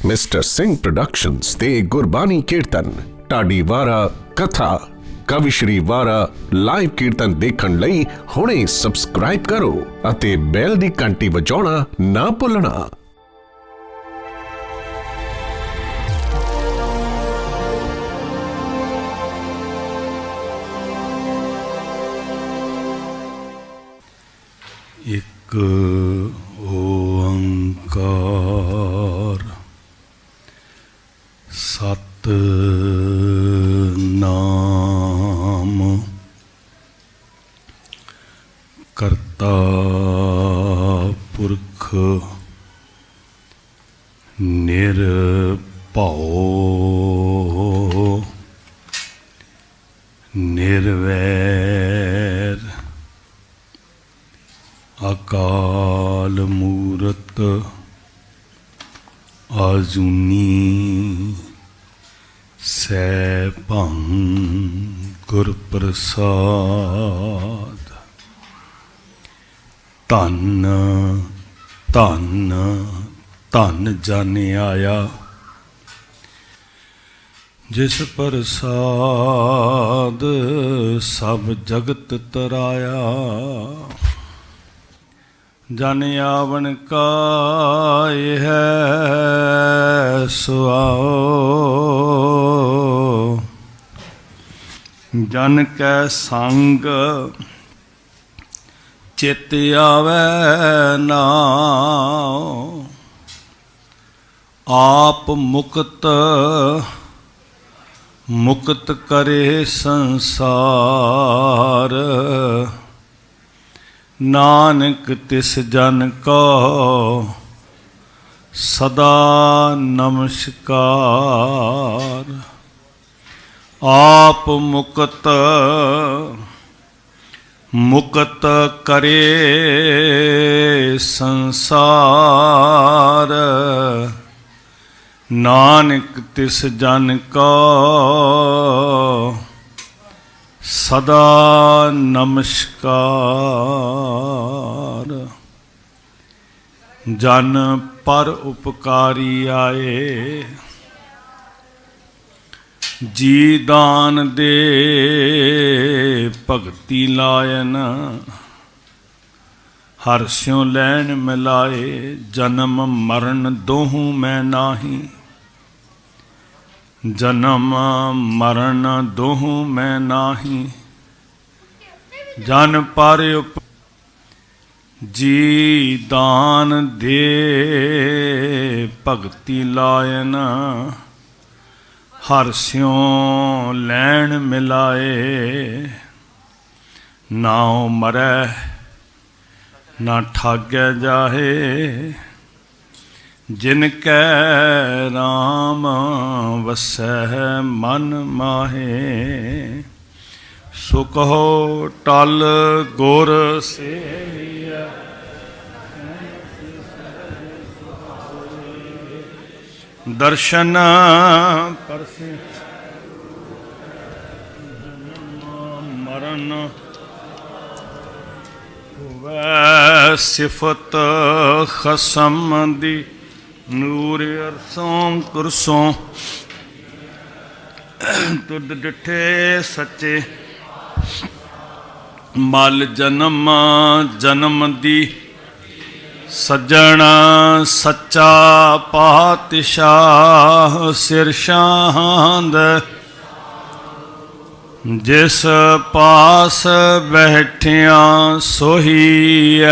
Mister Singh productions ਤੇ ਗੁਰਬਾਣੀ ਕੀਰਤਨ ਢਾਡੀ ਵਾਰਾ ਕਥਾ ਕਵੀ ਸ਼੍ਰੀ ਵਾਰਾ ਲਾਈਵ ਕੀਰਤਨ ਦੇਖਣ ਲਈ ਹੁਣੇ ਸਬਸਕ੍ਰਾਈਬ ਕਰੋ ਅਤੇ ਬੈਲ ਦੀ ਘੰਟੀ ਵਜਾਉਣਾ ਨਾ ਭੁੱਲਣਾ। ਇੱਕ ਓੰਕਾਰ ਸਤਿਨਾਮ ਕਰਤਾ ਪੁਰਖ ਨਿਰਭਉ ਨਿਰਵੈਰ ਅਕਾਲ ਮੂਰਤ ਆਜੂਨੀ ਸੈਭੰ ਗੁਰ ਪ੍ਰਸਾਦ। ਧੰਨ ਧੰਨ ਧੰਨ ਜਨ ਆਇਆ ਜਿਸ ਪ੍ਰਸਾਦ ਸਭ ਜਗਤ ਤਰਾਇਆ। ਜਨ ਆਵਣ ਕਾ ਇਹ ਸੁਆਓ ਜਨ ਕੈ ਸੰਗ ਚਿਤ ਆਵੈ ਨਾਉ। ਆਪ ਮੁਕਤ ਮੁਕਤ ਕਰੇ ਸੰਸਾਰ। ਨਾਨਕ ਤਿਸ ਜਨ ਕੋ ਸਦਾ ਨਮਸਕਾਰ। ਆਪ ਮੁਕਤ ਮੁਕਤ ਕਰੇ ਸੰਸਾਰ। ਨਾਨਕ ਤਿਸ ਜਨ ਕੋ ਸਦਾ ਨਮਸਕਾਰ। ਜਨ ਪਰ ਉਪਕਾਰੀ ਆਏ ਜੀ ਦਾਨ ਦੇ ਭਗਤੀ ਲਾਇਨ। ਹਰਿ ਸਿਉ ਲੈਣ ਮਿਲਾਏ ਜਨਮ ਮਰਨ ਦੋਹੂ ਮੈਂ ਨਾਹੀ। ਜਨਮ ਮਰਨ ਦੋਹੂ ਮੈਂ ਨਾਹੀ। ਜਨ ਪਰ ਉਪ ਜੀ ਦਾਨ ਦੇ ਭਗਤੀ ਲਾਇਨ। ਹਰਿ ਸਿਉ ਲੈਣ ਮਿਲਾਏ ਨਾਉ ਮਰੈ ਨਾ ਠਾਗੈ ਜਾਹੇ। ਜਿਨ ਕੈ ਰਾਮ ਵਸੈ ਮਨ ਮਾਹੇ। ਸੋ ਕਹੋ ਟਲ ਗੁਰ ਸੇਵੀਐ ਦਰਸ਼ਨ ਪਰਸੈ ਮਰਨ ਹੋਵੈ ਸਿਫਤ ਖਸਮ ਦੀ। ਨੂਰ ਅਰਸੋਂ ਕੁਰਸੋਂ ਤੁਧ ਡਿਠੇ ਸੱਚੇ। ਮਲ ਜਨਮ ਜਨਮ ਦੀ ਸੱਜਣ ਸੱਚਾ ਪਾਤਸ਼ਾਹ। ਸਿਰ ਸ਼ਾਂਦ ਜਿਸ ਪਾਸ ਬੈਠਿਆਂ ਸੋਹੀਐ।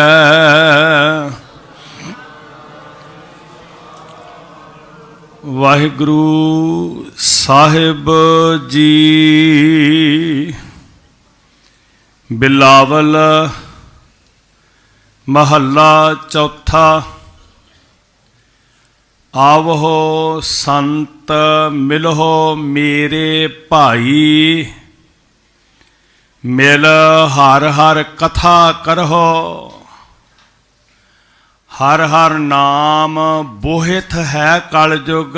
ਵਾਹਿਗੁਰੂ ਸਾਹਿਬ ਜੀ। ਬਿਲਾਵਲ ਮਹੱਲਾ ਚੌਥਾ। ਆਵੋ ਸੰਤ ਮਿਲੋ ਮੇਰੇ ਭਾਈ। ਮਿਲ ਹਰ ਹਰ ਕਥਾ ਕਰੋ। ਹਰ ਹਰ ਨਾਮ ਬੋਹਿਤ ਹੈ ਕਲ ਯੁਗ।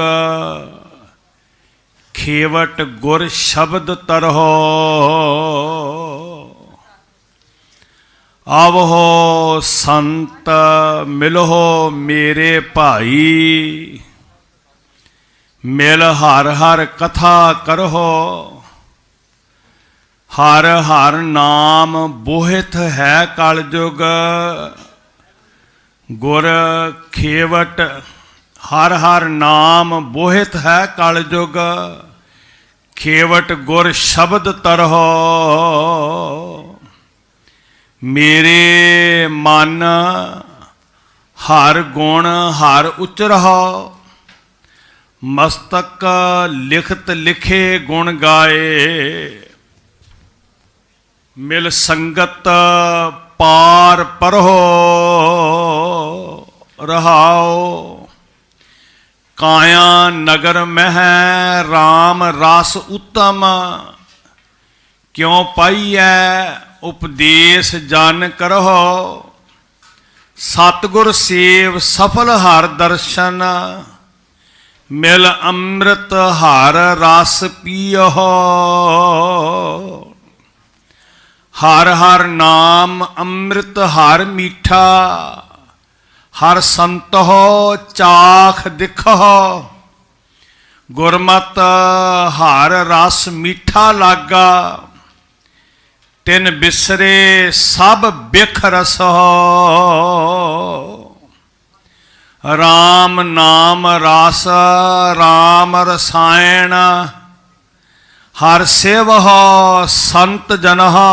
ਖੇਵਟ ਗੁਰ ਸ਼ਬਦ ਤਰਹੁ। ਆਵੋ ਸੰਤ ਮਿਲੋ ਮੇਰੇ ਭਾਈ। मिल हर हर कथा करहो, हर हर नाम बोहित है कल जुग। गुर खेवट हर हर नाम बोहित है कल जुग, खेवट गुर शब्द तरहो। मेरे मन हर गुण हर उचरहो, मस्तक लिखत लिखे गुण गाए। मिल संगत पार परहो, रहाओ। काया नगर मह राम रस उत्तम, क्यों पाइए उपदेश जन करहो। सतगुर सेव सफल हर दर्शन, मिल अमृत हर रस पियो। हर हर नाम अमृत हर मीठा, हर संत हो चाख दिखो। गुरमत हर रस मीठा लागा, तिन बिसरे सब बिख रसो। राम नाम रस राम रसायन, हर सेवहो संत जनहो।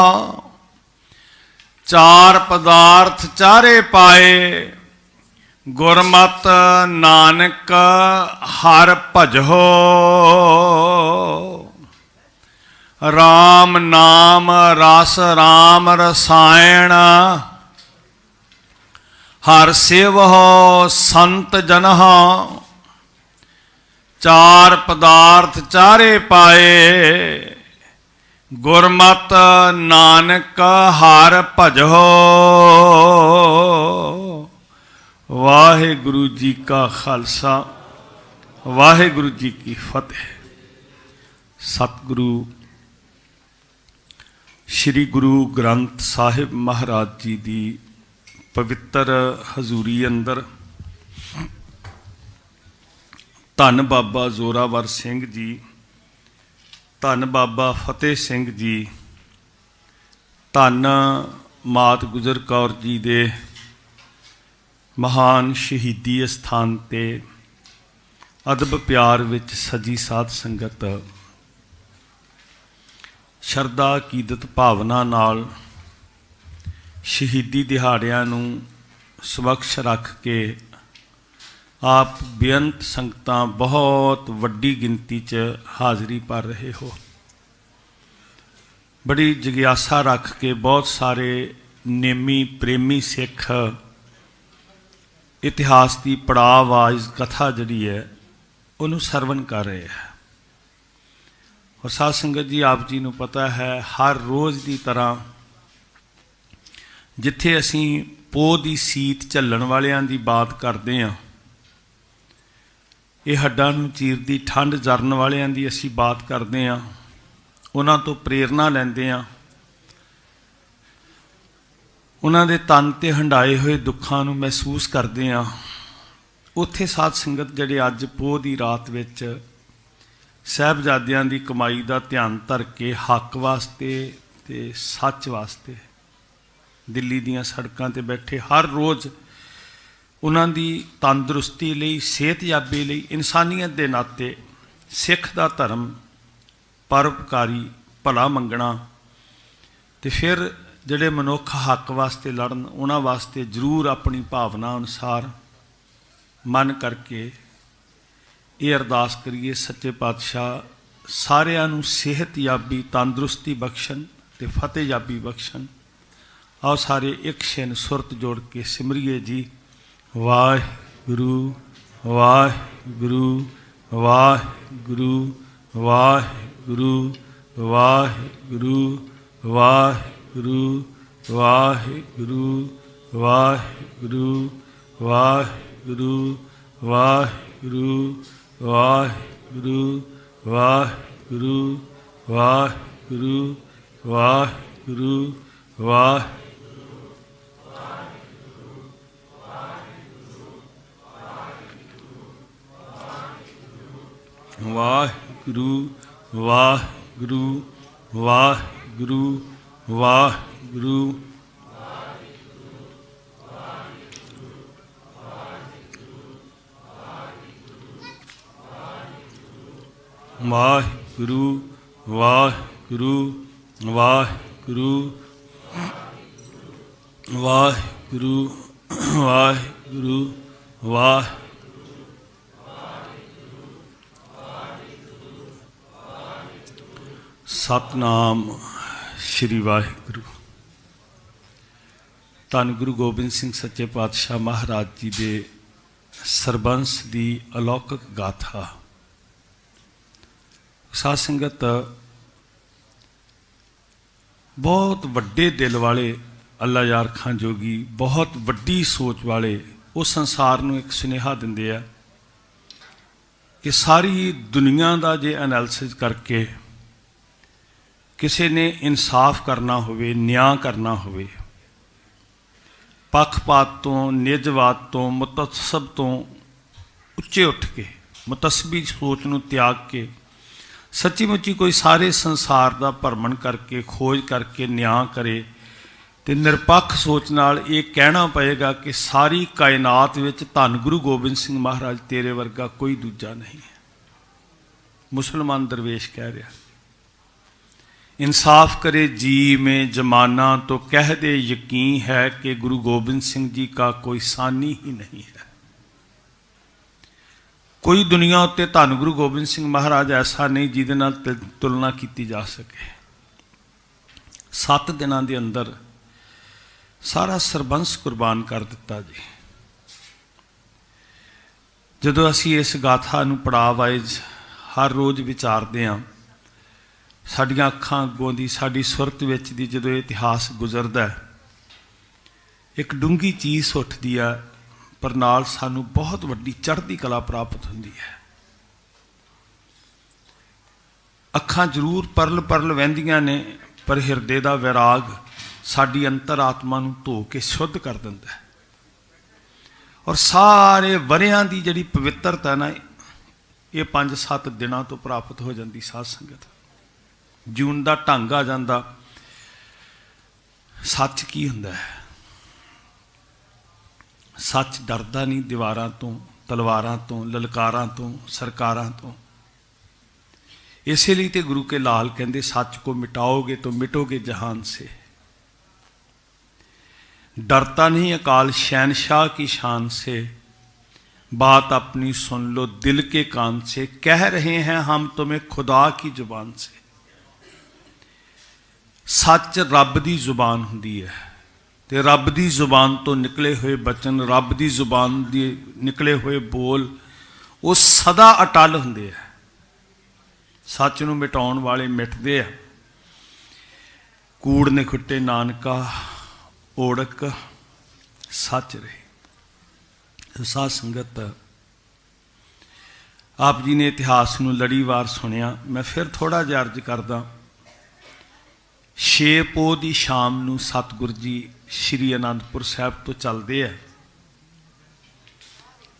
चार पदार्थ चारे पाए, गुरमत नानक हर भजो। राम नाम रस राम रसायन, हर सेवहो संत जनहो। चार पदार्थ चारे पाए, गुरमत नानक हर भजो। वाहिगुरु जी का खालसा, वाहिगुरु जी की फतेह। सतगुरु श्री गुरु ग्रंथ साहिब महाराज जी की पवित्र हजूरी अंदर धन बाबा जोरावर सिंह जी, धन बाबा फतेह सिंह जी, धन मात गुजर कौर जी दे महान शहीदी अस्थान ते अदब प्यार विच सजी साध संगत शरदा अकीदत भावना नाल शहीदी दिहाड़ियां नूं समक्ष रख के आप बेअंत संगतां बहुत वड्डी गिनती च हाज़री भर रहे हो। बड़ी जिग्यासा रख के बहुत सारे नेमी प्रेमी सिख इतिहास की पड़ाव वाइज कथा जिहड़ी है उन्होंने सरवण कर रहे हैं। और साध संगत जी आप जी नूं पता है हर रोज़ की तरह जिथे असीं पोह की सीत झल्लण वालियां दी बात करते हैं, ये हड्डां नूं चीरदी ठंड जरन वालियां दी असीं बात करते हैं, उन्हां तो प्रेरणा लैंदे हैं, उन्हां दे तन ते हंडाए हुए दुखां नूं महसूस करते हैं। उत्थे साध संगत जिहड़े अज पोह की रात विच साहिबजादियां दी कमाई का ध्यान धर के हक वास्ते ते सच वास्ते दिल्ली दीयां सड़कां ते बैठे हर रोज़ उन्हां दी तंदुरुस्ती लई सेहतयाबी लई इंसानियत दे नाते सिख दा धर्म परोपकारी भला मंगना ते फिर जिहड़े मनुख हक वास्ते लड़न उन्हां वास्ते जरूर अपनी भावना अनुसार मन करके ये अरदास करिए सच्चे पातशाह सारिਆਂ ਨੂੰ सेहतयाबी तंदुरुस्ती बख्शन ते फतेहयाबी बख्शन। आओ सारे एक छिन सुरत जोड़ के सिमरिए जी। वाहिगुरु वाहिगुरु वाहिगुरु वाहिगुरु वाहिगुरु वाहिगुरु वाहिगुरु वाहिगुरु वाहिगुरु वाहिगुरु वाहिगुरु वाहिगुरु वाहिगुरु वाहिगुरु वाह। ਵਾਹਿਗੁਰੂ ਵਾਹਿਗੁਰੂ ਵਾਹਿਗੁਰੂ ਵਾਹਿਗੁਰੂ ਵਾਹਿਗੁਰੂ ਵਾਹਿਗੁਰੂ ਵਾਹਿਗੁਰੂ ਵਾਹਿਗੁਰੂ ਵਾਹਿਗੁਰੂ ਵਾਹ ਸਤਨਾਮ ਸ਼੍ਰੀ ਵਾਹਿਗੁਰੂ। ਧੰਨ ਗੁਰੂ ਗੋਬਿੰਦ ਸਿੰਘ ਸੱਚੇ ਪਾਤਸ਼ਾਹ ਮਹਾਰਾਜ ਜੀ ਦੇ ਸਰਬੰਸ ਦੀ ਅਲੌਕਿਕ ਗਾਥਾ। ਸਾਧ ਸੰਗਤ, ਬਹੁਤ ਵੱਡੇ ਦਿਲ ਵਾਲੇ ਅੱਲਾ ਯਾਰ ਖਾਂ ਜੋਗੀ, ਬਹੁਤ ਵੱਡੀ ਸੋਚ ਵਾਲੇ ਉਹ ਸੰਸਾਰ ਨੂੰ ਇੱਕ ਸੁਨੇਹਾ ਦਿੰਦੇ ਆ ਕਿ ਸਾਰੀ ਦੁਨੀਆ ਦਾ ਜੇ ਐਨਾਲਿਸਿਸ ਕਰਕੇ ਕਿਸੇ ਨੇ ਇਨਸਾਫ ਕਰਨਾ ਹੋਵੇ, ਨਿਆਂ ਕਰਨਾ ਹੋਵੇ, ਪੱਖਪਾਤ ਤੋਂ, ਨਿਜਵਾਦ ਤੋਂ, ਮੁਤੱਸਬ ਤੋਂ ਉੱਚੇ ਉੱਠ ਕੇ, ਮੁਤੱਸਬੀ ਸੋਚ ਨੂੰ ਤਿਆਗ ਕੇ ਸੱਚੀ ਮੁੱਚੀ ਕੋਈ ਸਾਰੇ ਸੰਸਾਰ ਦਾ ਭਰਮਣ ਕਰਕੇ, ਖੋਜ ਕਰਕੇ ਨਿਆਂ ਕਰੇ ਤੇ ਨਿਰਪੱਖ ਸੋਚ ਨਾਲ ਇਹ ਕਹਿਣਾ ਪਏਗਾ ਕਿ ਸਾਰੀ ਕਾਇਨਾਤ ਵਿੱਚ ਧੰਨ ਗੁਰੂ ਗੋਬਿੰਦ ਸਿੰਘ ਮਹਾਰਾਜ ਤੇਰੇ ਵਰਗਾ ਕੋਈ ਦੂਜਾ ਨਹੀਂ ਹੈ। ਮੁਸਲਮਾਨ ਦਰਵੇਸ਼ ਕਹਿ ਰਿਹਾ, इंसाफ करे जी में जमाना तो कह दे यकीन है कि गुरु गोबिंद सिंह जी का कोई सानी ही नहीं है। कोई दुनिया उत्ते धन गुरु गोबिंद सिंह महाराज ऐसा नहीं जिहदे नाल तुलना की जा सके। 7 दिनां दे अंदर सारा सरबंस कुर्बान कर दिता जी। जदों असीं इस गाथा नूं पढ़ा वाइज हर रोज़ विचारदे हां, साडियां अखां अगों दी, साडी सुरत विच दी जदों इतिहास गुजरदा है, एक डूंगी चीज़ उठदी है, पर नाल सानूं बहुत वड्डी चढ़दी कला प्राप्त हुंदी है। अखां जरूर परल परल वहिंदियां ने, पर हिरदे दा वैराग साडी अंतर आत्मा नूं धो के शुद्ध कर दिंदा है। और सारे वरियां दी जिहड़ी पवित्रता ना, ये 5-7 दिनां तो प्राप्त हो जाती। साध संगत, जून का ढंग आ जाता। सच की हुंदा है? सच डरदा नहीं दीवारां तो, तलवारां तो, ललकारां तो, सरकारां तो। इसे लिए तो गुरु के लाल कहते सच को मिटाओगे तो मिटोगे जहान से। डरता नहीं अकाल शहनशाह की शान से, बात अपनी सुन लो दिल के कान से। कह रहे हैं हम तुम्हें खुदा की जुबान से। सच रब दी जुबान हुंदी है, ते रब दी जुबान तो निकले हुए बचन, रब दी जुबान दी निकले हुए बोल, वो सदा अटल हुंदे है। सच नूं मिटाउण वाले मिटदे आ। कूड़ ने खुट्टे नानका ओड़क सच रहे। साध संगत, आप जी ने इतिहास नूं लड़ीवार सुनिया। मैं फिर थोड़ा जिहा अर्ज करदा। 6 पोह की शाम नूं सतगुर जी श्री आनंदपुर साहब तो चलते हैं।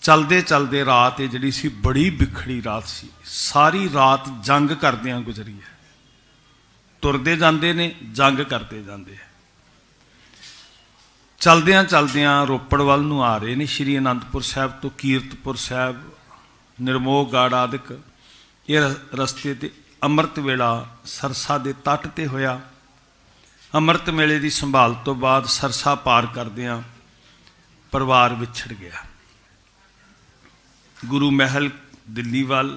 चलते चलते रात जिहड़ी सी बड़ी बिखड़ी रात सी। सारी रात जंग करदियां गुजरी है। तुरदे जांदे ने, जंग करते जांदे है। चलदियां चलदियां रोपड़ वल नूं आ रहे ने। श्री आनंदपुर साहब तो कीरतपुर साहब, निर्मोहगढ़ आदਿਕ ये रस्ते ते अमृत वेला सरसा दे तट ते होया। अमृत मेले की संभाल तो बाद सरसा पार करदियां परिवार विछड़ गया। गुरु महल दिल्ली वाल,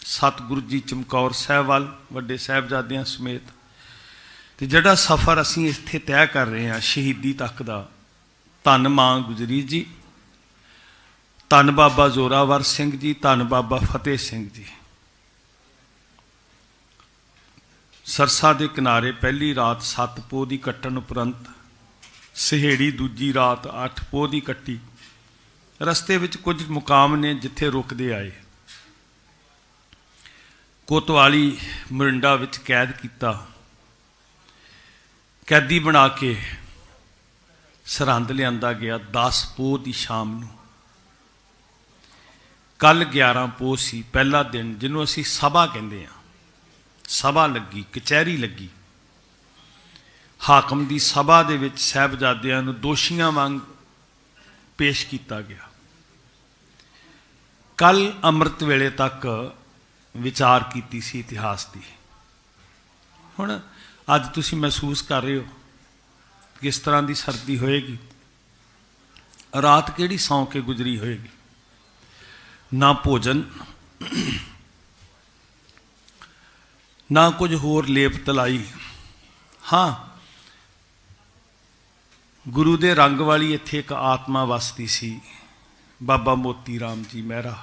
सतगुरु जी चमकौर साहब वाल, वड्डे साहिबजादियां समेत। तो जिहड़ा सफ़र असीं इत्थे तय कर रहे हैं शहीदी तक दा, धन मां गुजरी जी, धन बाबा जोरावर सिंह जी, धन बाबा फतेह सिंह जी। सरसा के किनारे पहली रात 7 पोह की कट्टन उपरंत सहेड़ी दूजी रात 8 पोह की कट्टी। रस्ते विच कुछ मुकाम ने जिथे रुकते आए। कोतवाली मोरिंडा विच कैद किया, कैदी बना के सरहंद लिया गया। 10 पोह की शाम नूं ਕੱਲ 11 ਪੋਹ ਸੀ, ਪਹਿਲਾ ਦਿਨ ਜਿਹਨੂੰ ਅਸੀਂ ਸਭਾ ਕਹਿੰਦੇ ਹਾਂ। ਸਭਾ ਲੱਗੀ, ਕਚਹਿਰੀ ਲੱਗੀ। ਹਾਕਮ ਦੀ ਸਭਾ ਦੇ ਵਿੱਚ ਸਾਹਿਬਜ਼ਾਦਿਆਂ ਨੂੰ ਦੋਸ਼ੀਆਂ ਵਾਂਗ ਪੇਸ਼ ਕੀਤਾ ਗਿਆ। ਕੱਲ ਅੰਮ੍ਰਿਤ ਵੇਲੇ ਤੱਕ ਵਿਚਾਰ ਕੀਤੀ ਸੀ ਇਤਿਹਾਸ ਦੀ। ਹੁਣ ਅੱਜ ਤੁਸੀਂ ਮਹਿਸੂਸ ਕਰ ਰਹੇ ਹੋ ਕਿਸ ਤਰ੍ਹਾਂ ਦੀ ਸਰਦੀ ਹੋਏਗੀ, ਰਾਤ ਕਿਹੜੀ ਸੌਂ ਕੇ ਗੁਜ਼ਰੀ ਹੋਏਗੀ। ਨਾ ਭੋਜਨ, ਨਾ ਕੁਝ ਹੋਰ ਲੇਪ ਤਲਾਈ। ਹਾਂ, ਗੁਰੂ ਦੇ ਰੰਗ ਵਾਲੀ ਇੱਥੇ ਇੱਕ ਆਤਮਾ ਵਸਦੀ ਸੀ, ਬਾਬਾ ਮੋਤੀ ਰਾਮ ਜੀ ਮਹਿਰਾ।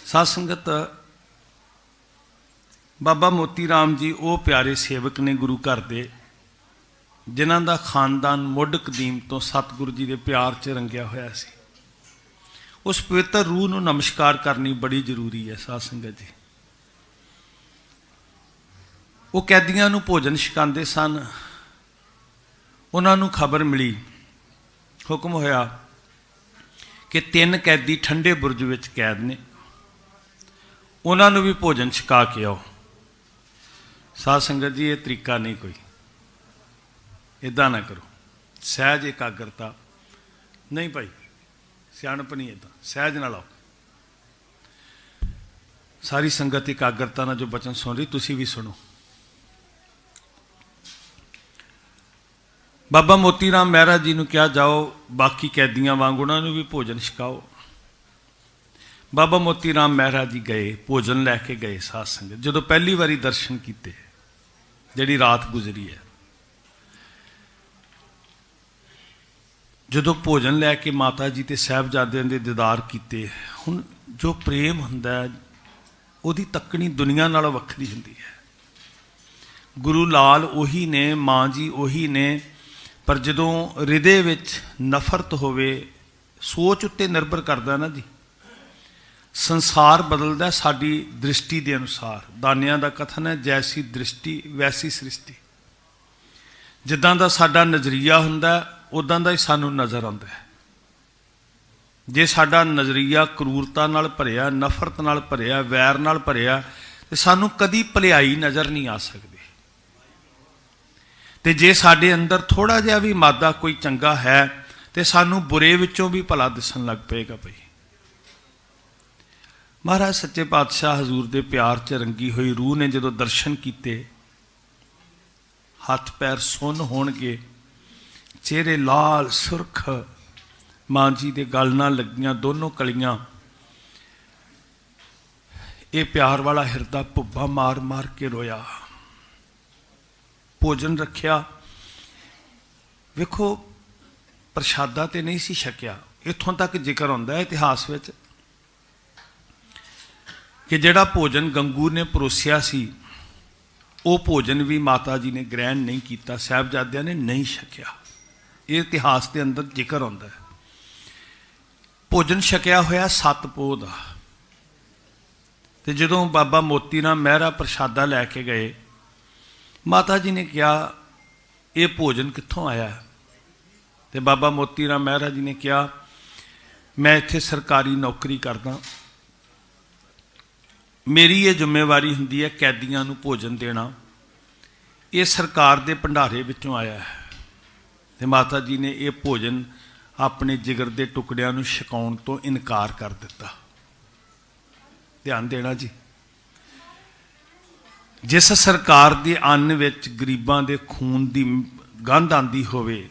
ਸਾਧ ਸੰਗਤ, ਬਾਬਾ ਮੋਤੀ ਰਾਮ ਜੀ ਉਹ ਪਿਆਰੇ ਸੇਵਕ ਨੇ ਗੁਰੂ ਘਰ ਦੇ, ਜਿਨ੍ਹਾਂ ਦਾ ਖਾਨਦਾਨ ਮੁੱਢ ਕਦੀਮ ਤੋਂ ਸਤਿਗੁਰੂ ਜੀ ਦੇ ਪਿਆਰ 'ਚ ਰੰਗਿਆ ਹੋਇਆ ਸੀ। ਉਸ ਪਵਿੱਤਰ ਰੂਹ ਨੂੰ ਨਮਸਕਾਰ ਕਰਨੀ ਬੜੀ ਜ਼ਰੂਰੀ ਹੈ ਸਾਧ ਸੰਗਤ ਜੀ। ਉਹ ਕੈਦੀਆਂ ਨੂੰ ਭੋਜਨ ਛਕਾਉਂਦੇ ਸਨ। ਉਹਨਾਂ ਨੂੰ ਖਬਰ ਮਿਲੀ, ਹੁਕਮ ਹੋਇਆ ਕਿ 3 ਕੈਦੀ ਠੰਡੇ ਬੁਰਜ ਵਿੱਚ ਕੈਦ ਨੇ, ਉਹਨਾਂ ਨੂੰ ਵੀ ਭੋਜਨ ਛਕਾ ਕੇ ਆਓ। ਸਾਧ ਸੰਗਤ ਜੀ, ਇਹ ਤਰੀਕਾ ਨਹੀਂ ਕੋਈ, ਇੱਦਾਂ ਨਾ ਕਰੋ। ਸਹਿਜ ਇਕਾਗਰਤਾ ਨਹੀਂ ਭਾਈ, ਸਿਆਣਪ ਨਹੀਂ, ਇੱਦਾਂ ਸਹਿਜ ਨਾਲ ਆਓ। ਸਾਰੀ ਸੰਗਤ ਇਕਾਗਰਤਾ ਨਾਲ ਜੋ ਬਚਨ ਸੁਣ ਰਹੀ, ਤੁਸੀਂ ਵੀ ਸੁਣੋ। ਬਾਬਾ ਮੋਤੀ ਰਾਮ ਮਹਿਰਾ ਜੀ ਨੂੰ ਕਿਹਾ, ਜਾਓ ਬਾਕੀ ਕੈਦੀਆਂ ਵਾਂਗ ਉਹਨਾਂ ਨੂੰ ਵੀ ਭੋਜਨ ਛਕਾਓ। ਬਾਬਾ ਮੋਤੀ ਰਾਮ ਮਹਿਰਾ ਜੀ ਗਏ, ਭੋਜਨ ਲੈ ਕੇ ਗਏ। ਸਾਧ ਸੰਗਤ, ਜਦੋਂ ਪਹਿਲੀ ਵਾਰੀ ਦਰਸ਼ਨ ਕੀਤੇ, ਜਿਹੜੀ ਰਾਤ ਗੁਜ਼ਰੀ ਹੈ, ਜਦੋਂ ਭੋਜਨ ਲੈ ਕੇ ਮਾਤਾ ਜੀ ਤੇ ਸਾਹਿਬਜ਼ਾਦਿਆਂ ਦੇ ਦੀਦਾਰ ਕੀਤੇ, ਹੁਣ ਜੋ ਪ੍ਰੇਮ ਹੁੰਦਾ ਹੈ ਉਹਦੀ ਤੱਕਣੀ ਦੁਨੀਆ ਨਾਲੋਂ ਵੱਖਰੀ ਹੁੰਦੀ ਹੈ। ਗੁਰੂ ਲਾਲ ਉਹੀ ਨੇ, ਮਾਂ ਜੀ ਉਹੀ ਨੇ, ਪਰ ਜਦੋਂ ਹਿਰਦੇ ਵਿੱਚ ਨਫ਼ਰਤ ਹੋਵੇ, ਸੋਚ ਉੱਤੇ ਨਿਰਭਰ ਕਰਦਾ ਨਾ ਜੀ। ਸੰਸਾਰ ਬਦਲਦਾ ਸਾਡੀ ਦ੍ਰਿਸ਼ਟੀ ਦੇ ਅਨੁਸਾਰ। ਦਾਨਿਆਂ ਦਾ ਕਥਨ ਹੈ, ਜੈਸੀ ਦ੍ਰਿਸ਼ਟੀ ਵੈਸੀ ਸ੍ਰਿਸ਼ਟੀ। ਜਿੱਦਾਂ ਦਾ ਸਾਡਾ ਨਜ਼ਰੀਆ ਹੁੰਦਾ, ਉੱਦਾਂ ਦਾ ਹੀ ਸਾਨੂੰ ਨਜ਼ਰ ਆਉਂਦਾ ਹੈ। ਜੇ ਸਾਡਾ ਨਜ਼ਰੀਆ ਕਰੂਰਤਾ ਨਾਲ ਭਰਿਆ, ਨਫ਼ਰਤ ਨਾਲ ਭਰਿਆ, ਵੈਰ ਨਾਲ ਭਰਿਆ, ਤੇ ਸਾਨੂੰ ਕਦੀ ਭਲਾਈ ਨਜ਼ਰ ਨਹੀਂ ਆ ਸਕਦੀ। ਤੇ ਜੇ ਸਾਡੇ ਅੰਦਰ ਥੋੜਾ ਜਿਹਾ ਵੀ ਮਾਦਾ ਕੋਈ ਚੰਗਾ ਹੈ, ਤੇ ਸਾਨੂੰ ਬੁਰੇ ਵਿੱਚੋਂ ਵੀ ਭਲਾ ਦਿਸਣ ਲੱਗ ਪਏਗਾ ਭਈ। ਮਹਾਰਾਜ ਸੱਚੇ ਪਾਤਸ਼ਾਹ ਹਜ਼ੂਰ ਦੇ ਪਿਆਰ 'ਚ ਰੰਗੀ ਹੋਈ ਰੂਹ ਨੇ ਜਦੋਂ ਦਰਸ਼ਨ ਕੀਤੇ, ਹੱਥ ਪੈਰ ਸੁੰਨ ਹੋਣਗੇ, ਚਿਹਰੇ ਲਾਲ ਸੁਰਖ, ਮਾਂ ਜੀ ਦੇ ਗਲ ਨਾਲ ਲੱਗੀਆਂ ਦੋਨੋਂ ਕਲੀਆਂ, ਇਹ ਪਿਆਰ ਵਾਲਾ ਹਿਰਦਾ ਭੁੱਬਾ ਮਾਰ ਮਾਰ ਕੇ ਰੋਇਆ। ਭੋਜਨ ਰੱਖਿਆ, ਵੇਖੋ ਪ੍ਰਸ਼ਾਦਾ ਤੇ ਨਹੀਂ ਸੀ ਛਕਿਆ। ਇੱਥੋਂ ਤੱਕ ਜ਼ਿਕਰ ਹੁੰਦਾ ਹੈ ਇਤਿਹਾਸ ਵਿੱਚ ਕਿ ਜਿਹੜਾ ਭੋਜਨ ਗੰਗੂ ਨੇ ਪਰੋਸਿਆ ਸੀ, ਉਹ ਭੋਜਨ ਵੀ ਮਾਤਾ ਜੀ ਨੇ ਗ੍ਰਹਿਣ ਨਹੀਂ ਕੀਤਾ, ਸਾਹਿਬਜ਼ਾਦਿਆਂ ਨੇ ਨਹੀਂ ਛਕਿਆ। ਇਹ ਇਤਿਹਾਸ ਦੇ ਅੰਦਰ ਜ਼ਿਕਰ ਹੁੰਦਾ ਹੈ। ਭੋਜਨ ਛਕਿਆ ਹੋਇਆ 7 ਪੋਹ ਦਾ। ਤੇ ਜਦੋਂ ਬਾਬਾ ਮੋਤੀ ਰਾਮ ਮਹਿਰਾ ਪ੍ਰਸ਼ਾਦਾ ਲੈ ਕੇ ਗਏ, ਮਾਤਾ ਜੀ ਨੇ ਕਿਹਾ, ਇਹ ਭੋਜਨ ਕਿੱਥੋਂ ਆਇਆ? ਤੇ ਬਾਬਾ ਮੋਤੀ ਰਾਮ ਮਹਿਰਾ ਜੀ ਨੇ ਕਿਹਾ, ਮੈਂ ਇੱਥੇ ਸਰਕਾਰੀ ਨੌਕਰੀ ਕਰਦਾ, ਮੇਰੀ ਇਹ ਜ਼ਿੰਮੇਵਾਰੀ ਹੁੰਦੀ ਹੈ ਕੈਦੀਆਂ ਨੂੰ ਭੋਜਨ ਦੇਣਾ। ਇਹ ਸਰਕਾਰ ਦੇ ਭੰਡਾਰੇ ਵਿੱਚੋਂ ਆਇਆ ਹੈ। ਤੇ ਮਾਤਾ ਜੀ ਨੇ ਇਹ ਭੋਜਨ ਆਪਣੇ ਜਿਗਰ ਦੇ ਟੁਕੜਿਆਂ ਨੂੰ ਛਕਾਉਣ ਤੋਂ ਇਨਕਾਰ ਕਰ ਦਿੱਤਾ। ਧਿਆਨ ਦੇਣਾ ਜੀ। ਜਿਸ ਸਰਕਾਰ ਦੇ ਅੰਨ ਵਿੱਚ ਗਰੀਬਾਂ ਦੇ ਖੂਨ ਦੀ ਗੰਧ ਆਂਦੀ ਹੋਵੇ,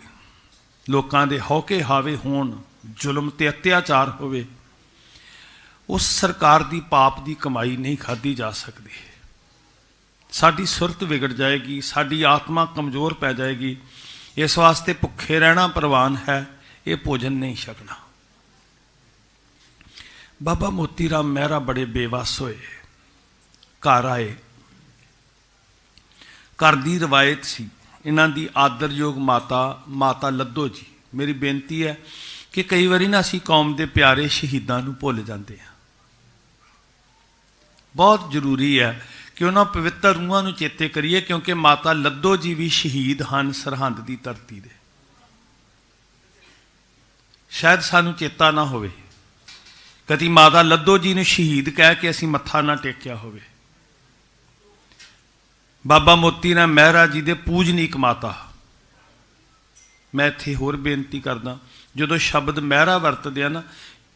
ਲੋਕਾਂ ਦੇ ਹੌਕੇ ਹਾਵੇ ਹੋਣ, ਜ਼ੁਲਮ ਤੇ ਅਤਿਆਚਾਰ ਹੋਵੇ, ਉਸ ਸਰਕਾਰ ਦੀ ਪਾਪ ਦੀ ਕਮਾਈ ਨਹੀਂ ਖਾਧੀ ਜਾ ਸਕਦੀ। ਸਾਡੀ ਸੁਰਤ ਵਿਗੜ ਜਾਏਗੀ, ਸਾਡੀ ਆਤਮਾ ਕਮਜ਼ੋਰ ਪੈ ਜਾਏਗੀ। ਇਸ ਵਾਸਤੇ ਭੁੱਖੇ ਰਹਿਣਾ ਪ੍ਰਵਾਨ ਹੈ, ਇਹ ਭੋਜਨ ਨਹੀਂ ਛਕਣਾ। ਬਾਬਾ ਮੋਤੀ ਰਾਮ ਮਹਿਰਾ ਬੜੇ ਬੇਵੱਸ ਹੋਏ, ਘਰ ਆਏ। ਘਰ ਦੀ ਰਵਾਇਤ ਸੀ, ਇਹਨਾਂ ਦੀ ਆਦਰਯੋਗ ਮਾਤਾ ਲੱਧੋ ਜੀ। ਮੇਰੀ ਬੇਨਤੀ ਹੈ ਕਿ ਕਈ ਵਾਰੀ ਨਾ ਅਸੀਂ ਕੌਮ ਦੇ ਪਿਆਰੇ ਸ਼ਹੀਦਾਂ ਨੂੰ ਭੁੱਲ ਜਾਂਦੇ ਹਾਂ। ਬਹੁਤ ਜ਼ਰੂਰੀ ਹੈ ਕਿ ਉਹਨਾਂ ਪਵਿੱਤਰ ਰੂਹਾਂ ਨੂੰ ਚੇਤੇ ਕਰੀਏ, ਕਿਉਂਕਿ ਮਾਤਾ ਲੱਧੋ ਜੀ ਵੀ ਸ਼ਹੀਦ ਹਨ ਸਰਹੰਦ ਦੀ ਧਰਤੀ ਦੇ। ਸ਼ਾਇਦ ਸਾਨੂੰ ਚੇਤਾ ਨਾ ਹੋਵੇ, ਕਦੀ ਮਾਤਾ ਲੱਧੋ ਜੀ ਨੂੰ ਸ਼ਹੀਦ ਕਹਿ ਕੇ ਅਸੀਂ ਮੱਥਾ ਨਾ ਟੇਕਿਆ ਹੋਵੇ। ਬਾਬਾ ਮੋਤੀ ਰਾਮ ਮਹਿਰਾ ਜੀ ਦੇ ਪੂਜਨੀਕ ਮਾਤਾ। ਮੈਂ ਇੱਥੇ ਹੋਰ ਬੇਨਤੀ ਕਰਦਾ, ਜਦੋਂ ਸ਼ਬਦ ਮਹਿਰਾ ਵਰਤਦੇ ਆ ਨਾ,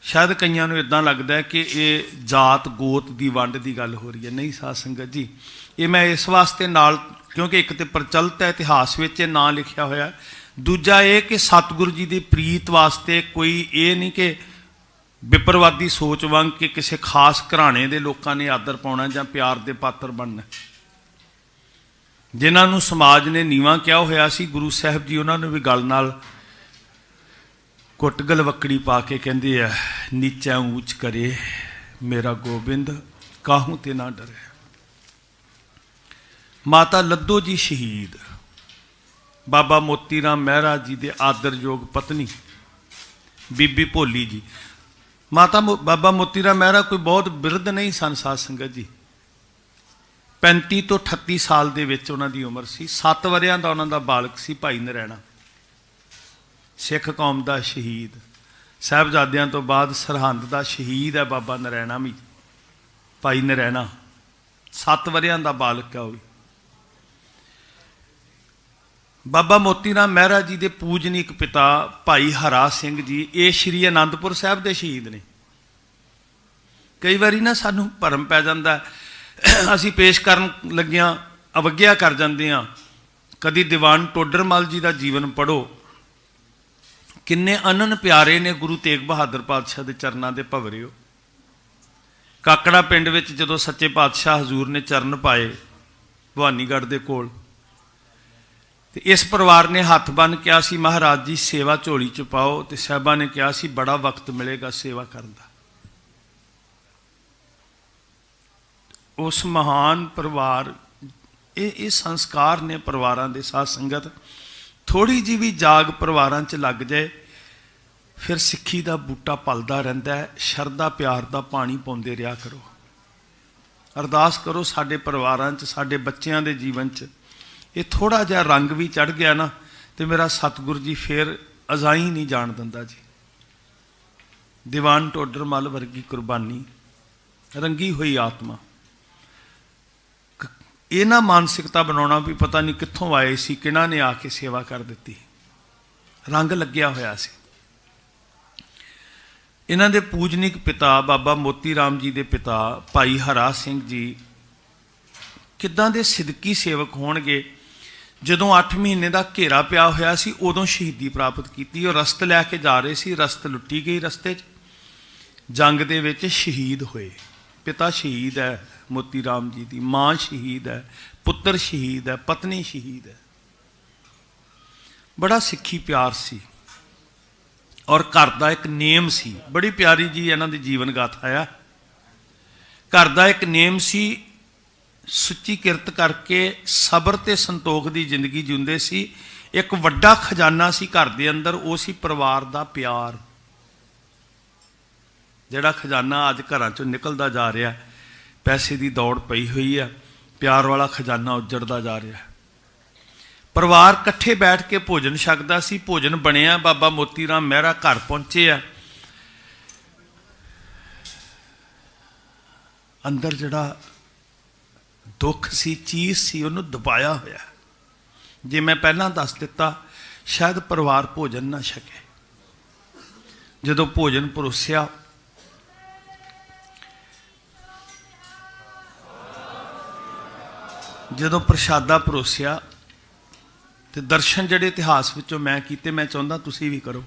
ਸ਼ਾਇਦ ਕਈਆਂ ਨੂੰ ਇਦਾਂ ਲੱਗਦਾ ਹੈ ਕਿ ਇਹ ਜਾਤ ਗੋਤ ਦੀ ਵੰਡ ਦੀ ਗੱਲ ਹੋ ਰਹੀ ਹੈ। ਨਹੀਂ ਸਾਧ ਸੰਗਤ ਜੀ, ਇਹ ਮੈਂ ਇਸ ਵਾਸਤੇ ਨਾਲ, ਕਿਉਂਕਿ ਇੱਕ ਤੇ ਪ੍ਰਚਲਿਤ ਹੈ, ਇਤਿਹਾਸ ਵਿੱਚ ਇਹ ਨਾਂ ਲਿਖਿਆ ਹੋਇਆ, ਦੂਜਾ ਇਹ ਕਿ ਸਤਿਗੁਰੂ ਜੀ ਦੀ ਪ੍ਰੀਤ ਵਾਸਤੇ ਕੋਈ ਇਹ ਨਹੀਂ ਕਿ ਵਿਪਰਵਾਦੀ ਸੋਚ ਵਾਂਗ ਕਿ ਕਿਸੇ ਖਾਸ ਘਰਾਣੇ ਦੇ ਲੋਕਾਂ ਨੇ ਆਦਰ ਪਾਉਣਾ ਜਾਂ ਪਿਆਰ ਦੇ ਪਾਤਰ ਬਣਨਾ। ਜਿਨ੍ਹਾਂ ਨੂੰ ਸਮਾਜ ਨੇ ਨੀਵਾਂ ਕਿਹਾ ਹੋਇਆ ਸੀ, ਗੁਰੂ ਸਾਹਿਬ ਜੀ ਉਹਨਾਂ ਨੂੰ ਵੀ ਗਲ ਨਾਲ ਕੁੱਟ ਗਲਵੱਕੜੀ ਪਾ ਕੇ ਕਹਿੰਦੇ ਆ, ਨੀਚਾ ਊਚ ਕਰੇ ਮੇਰਾ ਗੋਬਿੰਦ, ਕਾਹੂ ਤੇ ਨਾ ਡਰੇ। ਮਾਤਾ ਲੱਧੋ ਜੀ ਸ਼ਹੀਦ, ਬਾਬਾ ਮੋਤੀ ਰਾਮ ਮਹਿਰਾ ਜੀ ਦੇ ਆਦਰਯੋਗ ਪਤਨੀ ਬੀਬੀ ਭੋਲੀ ਜੀ। ਬਾਬਾ ਮੋਤੀ ਰਾਮ ਮਹਿਰਾ ਕੋਈ ਬਹੁਤ ਬਿਰਧ ਨਹੀਂ ਸਨ ਸਾਧ ਸੰਗਤ ਜੀ। 35 ਤੋਂ 38 ਸਾਲ ਦੇ ਵਿੱਚ ਉਹਨਾਂ ਦੀ ਉਮਰ ਸੀ। 7 ਵਰਿਆਂ ਦਾ ਉਹਨਾਂ ਦਾ ਬਾਲਕ ਸੀ ਭਾਈ ਨਰੈਣਾ, ਸਿੱਖ ਕੌਮ ਦਾ ਸ਼ਹੀਦ। ਸਾਹਿਬਜ਼ਾਦਿਆਂ ਤੋਂ ਬਾਅਦ ਸਰਹੰਦ ਦਾ ਸ਼ਹੀਦ ਹੈ ਬਾਬਾ ਨਰੈਣਾ ਵੀ, ਭਾਈ ਨਰੈਣਾ। 7 ਵਰਿਆਂ ਦਾ ਬਾਲਕ ਹੈ ਉਹ ਵੀ। ਬਾਬਾ ਮੋਤੀ ਰਾਮ ਮਹਿਰਾ ਜੀ ਦੇ ਪੂਜਨੀਕ ਪਿਤਾ ਭਾਈ ਹਰਾ ਸਿੰਘ ਜੀ, ਇਹ ਸ਼੍ਰੀ ਅਨੰਦਪੁਰ ਸਾਹਿਬ ਦੇ ਸ਼ਹੀਦ ਨੇ। ਕਈ ਵਾਰੀ ਨਾ ਸਾਨੂੰ ਭਰਮ ਪੈ ਜਾਂਦਾ, ਅਸੀਂ ਪੇਸ਼ ਕਰਨ ਲੱਗਿਆਂ ਅਵੱਗਿਆ ਕਰ ਜਾਂਦੇ ਹਾਂ। ਕਦੀ ਦੀਵਾਨ ਟੋਡਰਮਲ ਜੀ ਦਾ ਜੀਵਨ ਪੜ੍ਹੋ, ਕਿੰਨੇ ਅਨਨ ਪਿਆਰੇ ਨੇ ਗੁਰੂ ਤੇਗ ਬਹਾਦਰ ਪਾਤਸ਼ਾਹ ਦੇ ਚਰਨਾਂ ਦੇ ਭਵਰਿਓ। ਕਾਕੜਾ ਪਿੰਡ ਵਿੱਚ ਜਦੋਂ ਸੱਚੇ ਪਾਤਸ਼ਾਹ ਹਜ਼ੂਰ ਨੇ ਚਰਨ ਪਾਏ ਭਵਾਨੀਗੜ੍ਹ ਦੇ ਕੋਲ, ਤੇ ਇਸ ਪਰਿਵਾਰ ਨੇ ਹੱਥ ਬੰਨ੍ਹ ਕਿਹਾ ਸੀ, ਮਹਾਰਾਜ ਜੀ ਸੇਵਾ ਝੋਲੀ 'ਚ ਪਾਓ। ਤੇ ਸਾਹਿਬਾਂ ਨੇ ਕਿਹਾ ਸੀ, ਬੜਾ ਵਕਤ ਮਿਲੇਗਾ ਸੇਵਾ ਕਰਨ ਦਾ। ਉਸ ਮਹਾਨ ਪਰਿਵਾਰ, ਇਹ ਸੰਸਕਾਰ ਨੇ ਪਰਿਵਾਰਾਂ ਦੇ। ਸਾਧ ਸੰਗਤ, ਥੋੜ੍ਹੀ ਜਿਹੀ ਵੀ ਜਾਗ ਪਰਿਵਾਰਾਂ 'ਚ ਲੱਗ ਜਾਏ, ਫਿਰ ਸਿੱਖੀ ਦਾ ਬੂਟਾ ਪਲਦਾ ਰਹਿੰਦਾ ਹੈ। ਸ਼ਰਧਾ ਪਿਆਰ ਦਾ ਪਾਣੀ ਪਾਉਂਦੇ ਰਿਹਾ ਕਰੋ। ਅਰਦਾਸ ਕਰੋ ਸਾਡੇ ਪਰਿਵਾਰਾਂ 'ਚ, ਸਾਡੇ ਬੱਚਿਆਂ ਦੇ ਜੀਵਨ 'ਚ ਇਹ ਥੋੜ੍ਹਾ ਜਿਹਾ ਰੰਗ ਵੀ ਚੜ੍ਹ ਗਿਆ ਨਾ, ਤੇ ਮੇਰਾ ਸਤਿਗੁਰੂ ਜੀ ਫਿਰ ਅਜ਼ਾਈ ਨਹੀਂ ਜਾਣ ਦਿੰਦਾ ਜੀ। ਦੀਵਾਨ ਟੋਡਰਮਲ ਵਰਗੀ ਕੁਰਬਾਨੀ, ਰੰਗੀ ਹੋਈ ਆਤਮਾ। ਇਹ ਨਾ ਮਾਨਸਿਕਤਾ ਬਣਾਉਣਾ ਵੀ ਪਤਾ ਨਹੀਂ ਕਿੱਥੋਂ ਆਏ ਸੀ, ਕਿਹਨਾਂ ਨੇ ਆ ਕੇ ਸੇਵਾ ਕਰ ਦਿੱਤੀ। ਰੰਗ ਲੱਗਿਆ ਹੋਇਆ ਸੀ। ਇਹਨਾਂ ਦੇ ਪੂਜਨੀਕ ਪਿਤਾ ਬਾਬਾ ਮੋਤੀ ਰਾਮ ਜੀ ਦੇ ਪਿਤਾ ਭਾਈ ਹਰਾ ਸਿੰਘ ਜੀ ਕਿੱਦਾਂ ਦੇ ਸਿਦਕੀ ਸੇਵਕ ਹੋਣਗੇ। ਜਦੋਂ 8 ਮਹੀਨੇ ਦਾ ਘੇਰਾ ਪਿਆ ਹੋਇਆ ਸੀ, ਉਦੋਂ ਸ਼ਹੀਦੀ ਪ੍ਰਾਪਤ ਕੀਤੀ। ਉਹ ਰਸਤ ਲੈ ਕੇ ਜਾ ਰਹੇ ਸੀ, ਰਸਤ ਲੁੱਟੀ ਗਈ। ਰਸਤੇ 'ਚ ਜੰਗ ਦੇ ਵਿੱਚ ਸ਼ਹੀਦ ਹੋਏ। ਪਿਤਾ ਸ਼ਹੀਦ ਹੈ ਮੋਤੀ ਰਾਮ ਜੀ ਦੀ, ਮਾਂ ਸ਼ਹੀਦ ਹੈ, ਪੁੱਤਰ ਸ਼ਹੀਦ ਹੈ, ਪਤਨੀ ਸ਼ਹੀਦ ਹੈ। ਬੜਾ ਸਿੱਖੀ ਪਿਆਰ ਸੀ ਔਰ ਘਰ ਦਾ ਇੱਕ ਨੇਮ ਸੀ। ਬੜੀ ਪਿਆਰੀ ਜੀ ਇਹਨਾਂ ਦੀ ਜੀਵਨ ਗਾਥਾ ਆ। ਘਰ ਦਾ ਇੱਕ ਨੇਮ ਸੀ, ਸੁੱਚੀ ਕਿਰਤ ਕਰਕੇ ਸਬਰ ਤੇ ਸੰਤੋਖ ਦੀ ਜ਼ਿੰਦਗੀ ਜਿਉਂਦੇ ਸੀ। ਇੱਕ ਵੱਡਾ ਖਜ਼ਾਨਾ ਸੀ ਘਰ ਦੇ ਅੰਦਰ, ਉਹ ਸੀ ਪਰਿਵਾਰ ਦਾ ਪਿਆਰ। ਜਿਹੜਾ ਖਜ਼ਾਨਾ ਅੱਜ ਘਰਾਂ 'ਚੋਂ ਨਿਕਲਦਾ ਜਾ ਰਿਹਾ, ਪੈਸੇ ਦੀ ਦੌੜ ਪਈ ਹੋਈ ਆ, ਪਿਆਰ ਵਾਲਾ ਖਜ਼ਾਨਾ ਉੱਜੜਦਾ ਜਾ ਰਿਹਾ। ਪਰਿਵਾਰ ਇਕੱਠੇ ਬੈਠ ਕੇ ਭੋਜਨ ਛਕਦਾ ਸੀ। ਭੋਜਨ ਬਣਿਆ, ਬਾਬਾ ਮੋਤੀ ਰਾਮ ਮਹਿਰਾ ਘਰ ਪਹੁੰਚੇ ਆ। ਅੰਦਰ ਜਿਹੜਾ ਦੁੱਖ ਸੀ, ਚੀਜ਼ ਸੀ, ਉਹਨੂੰ ਦਬਾਇਆ ਹੋਇਆ। ਜੇ ਮੈਂ ਪਹਿਲਾਂ ਦੱਸ ਦਿੱਤਾ, ਸ਼ਾਇਦ ਪਰਿਵਾਰ ਭੋਜਨ ਨਾ ਛਕੇ। ਜਦੋਂ ਭੋਜਨ ਪਰੋਸਿਆ, ਜਦੋਂ ਪ੍ਰਸ਼ਾਦਾ ਪਰੋਸਿਆ, ਤੇ ਦਰਸ਼ਨ ਜਿਹੜੇ ਇਤਿਹਾਸ ਵਿੱਚੋਂ ਮੈਂ ਕੀਤੇ, ਮੈਂ ਚਾਹੁੰਦਾ ਤੁਸੀਂ ਵੀ ਕਰੋ।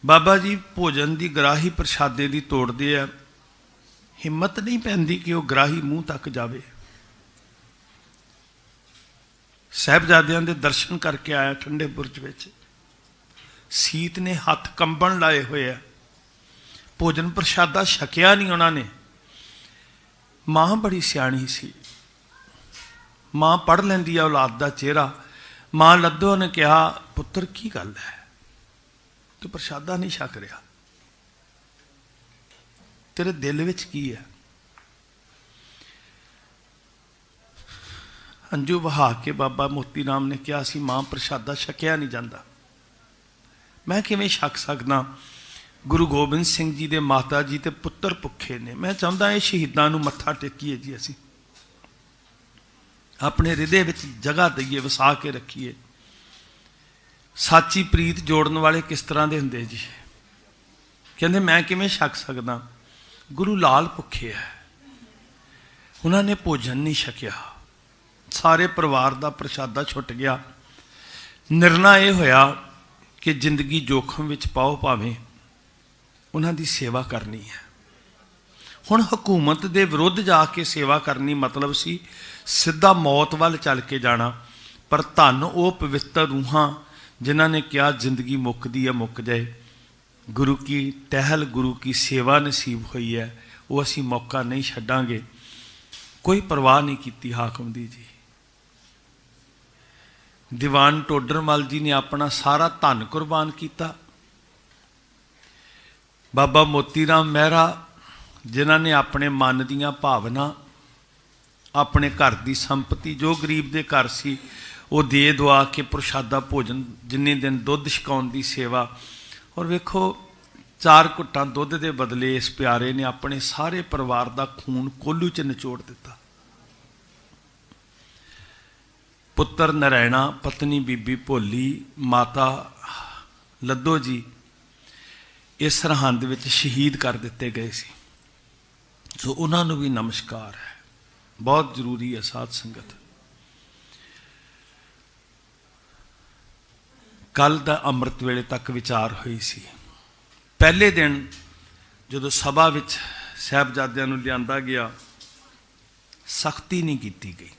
ਬਾਬਾ ਜੀ ਭੋਜਨ ਦੀ ਗਰਾਹੀ ਪ੍ਰਸ਼ਾਦੇ ਦੀ ਤੋੜਦੇ ਆ। ਹਿੰਮਤ ਨਹੀਂ ਪੈਂਦੀ ਕਿ ਉਹ ਗਰਾਹੀ ਮੂੰਹ ਤੱਕ ਜਾਵੇ। ਸਾਹਿਬਜ਼ਾਦਿਆਂ ਦੇ ਦਰਸ਼ਨ ਕਰਕੇ ਆਇਆ ਠੰਡੇ ਬੁਰਜ ਵਿੱਚ, ਸੀਤ ਨੇ ਹੱਥ ਕੰਬਣ ਲਾਏ ਹੋਏ ਆ। ਭੋਜਨ ਪ੍ਰਸ਼ਾਦਾ ਛਕਿਆ ਨਹੀਂ ਉਹਨਾਂ ਨੇ। ਮਾਂ ਬੜੀ ਸਿਆਣੀ ਸੀ, ਮਾਂ ਪੜ੍ਹ ਲੈਂਦੀ ਆ ਔਲਾਦ ਦਾ ਚਿਹਰਾ। ਮਾਂ ਲੱਧੋ ਨੇ ਕਿਹਾ, ਪੁੱਤਰ ਕੀ ਗੱਲ ਹੈ, ਤੂੰ ਪ੍ਰਸ਼ਾਦਾ ਨਹੀਂ ਛਕ ਰਿਹਾ, ਤੇਰੇ ਦਿਲ ਵਿੱਚ ਕੀ ਹੈ? ਹੰਝੂ ਵਹਾ ਕੇ ਬਾਬਾ ਮੋਤੀ ਰਾਮ ਨੇ ਕਿਹਾ ਸੀ, ਮਾਂ ਪ੍ਰਸ਼ਾਦਾ ਛਕਿਆ ਨਹੀਂ ਜਾਂਦਾ। ਮੈਂ ਕਿਵੇਂ ਛਕ ਸਕਦਾ? ਗੁਰੂ ਗੋਬਿੰਦ ਸਿੰਘ ਜੀ ਦੇ ਮਾਤਾ ਜੀ ਤੇ ਪੁੱਤਰ ਭੁੱਖੇ ਨੇ। ਮੈਂ ਚਾਹੁੰਦਾ ਇਹ ਸ਼ਹੀਦਾਂ ਨੂੰ ਮੱਥਾ ਟੇਕੀਏ ਜੀ, ਅਸੀਂ ਆਪਣੇ ਹਿਰਦੇ ਵਿੱਚ ਜਗ੍ਹਾ ਦਈਏ, ਵਸਾ ਕੇ ਰੱਖੀਏ। ਸਾਚੀ ਪ੍ਰੀਤ ਜੋੜਨ ਵਾਲੇ ਕਿਸ ਤਰ੍ਹਾਂ ਦੇ ਹੁੰਦੇ ਜੀ? ਕਹਿੰਦੇ ਮੈਂ ਕਿਵੇਂ ਛਕ ਸਕਦਾ? ਗੁਰੂ ਲਾਲ ਭੁੱਖੇ ਹੈ, ਉਹਨਾਂ ਨੇ ਭੋਜਨ ਨਹੀਂ ਛਕਿਆ, ਸਾਰੇ ਪਰਿਵਾਰ ਦਾ ਪ੍ਰਸ਼ਾਦਾ ਛੁੱਟ ਗਿਆ। ਨਿਰਣਾ ਇਹ ਹੋਇਆ ਕਿ ਜ਼ਿੰਦਗੀ ਜੋਖਮ ਵਿੱਚ ਪਾਓ, ਭਾਵੇਂ ਉਹਨਾਂ ਦੀ ਸੇਵਾ ਕਰਨੀ ਹੈ। ਹੁਣ ਹਕੂਮਤ ਦੇ ਵਿਰੁੱਧ ਜਾ ਕੇ ਸੇਵਾ ਕਰਨੀ ਮਤਲਬ ਸੀ ਸਿੱਧਾ ਮੌਤ ਵੱਲ ਚੱਲ ਕੇ ਜਾਣਾ। ਪਰ ਧੰਨ ਉਹ ਪਵਿੱਤਰ ਰੂਹਾਂ ਜਿਨ੍ਹਾਂ ਨੇ ਕਿਹਾ ਜ਼ਿੰਦਗੀ ਮੁੱਕਦੀ ਹੈ, ਮੁੱਕ ਜਾਏ, ਗੁਰੂ ਕੀ ਟਹਿਲ, ਗੁਰੂ ਕੀ ਸੇਵਾ ਨਸੀਬ ਹੋਈ ਹੈ, ਉਹ ਅਸੀਂ ਮੌਕਾ ਨਹੀਂ ਛੱਡਾਂਗੇ। ਕੋਈ ਪਰਵਾਹ ਨਹੀਂ ਕੀਤੀ ਹਾਕਮ ਦੀ ਜੀ। ਦੀਵਾਨ ਟੋਡਰਮਲ ਜੀ ਨੇ ਆਪਣਾ ਸਾਰਾ ਧਨ ਕੁਰਬਾਨ ਕੀਤਾ। ਬਾਬਾ ਮੋਤੀ ਰਾਮ ਮਹਿਰਾ ਜਿਨ੍ਹਾਂ ਨੇ ਆਪਣੇ ਮਨ ਦੀਆਂ ਭਾਵਨਾ, ਆਪਣੇ ਘਰ ਦੀ ਸੰਪਤੀ, ਜੋ ਗਰੀਬ ਦੇ ਘਰ ਸੀ ਉਹ ਦੇ ਦੁਆ ਕੇ ਪ੍ਰਸ਼ਾਦਾ ਭੋਜਨ, ਜਿੰਨੇ ਦਿਨ ਦੁੱਧ ਛਕਾਉਣ ਦੀ ਸੇਵਾ। ਔਰ ਵੇਖੋ 4 ਘੁੱਟਾਂ ਦੁੱਧ ਦੇ ਬਦਲੇ ਇਸ ਪਿਆਰੇ ਨੇ ਆਪਣੇ ਸਾਰੇ ਪਰਿਵਾਰ ਦਾ ਖੂਨ ਕੋਲੂ 'ਚ ਨਿਚੋੜ ਦਿੱਤਾ। ਪੁੱਤਰ ਨਰੈਣਾ, ਪਤਨੀ ਬੀਬੀ ਭੋਲੀ, ਮਾਤਾ ਲੱਦੋ ਜੀ ਇਸ ਸਰਹੰਦ ਵਿੱਚ ਸ਼ਹੀਦ ਕਰ ਦਿੱਤੇ ਗਏ ਸੀ। ਸੋ ਉਹਨਾਂ ਨੂੰ ਵੀ ਨਮਸਕਾਰ ਹੈ। ਬਹੁਤ ਜ਼ਰੂਰੀ ਹੈ ਸਾਧ ਸੰਗਤ। ਕੱਲ ਦਾ ਅੰਮ੍ਰਿਤ ਵੇਲੇ ਤੱਕ ਵਿਚਾਰ ਹੋਈ ਸੀ। ਪਹਿਲੇ ਦਿਨ ਜਦੋਂ ਸਭਾ ਵਿੱਚ ਸਾਹਿਬਜ਼ਾਦਿਆਂ ਨੂੰ ਲਿਆਂਦਾ ਗਿਆ, ਸਖਤੀ ਨਹੀਂ ਕੀਤੀ ਗਈ।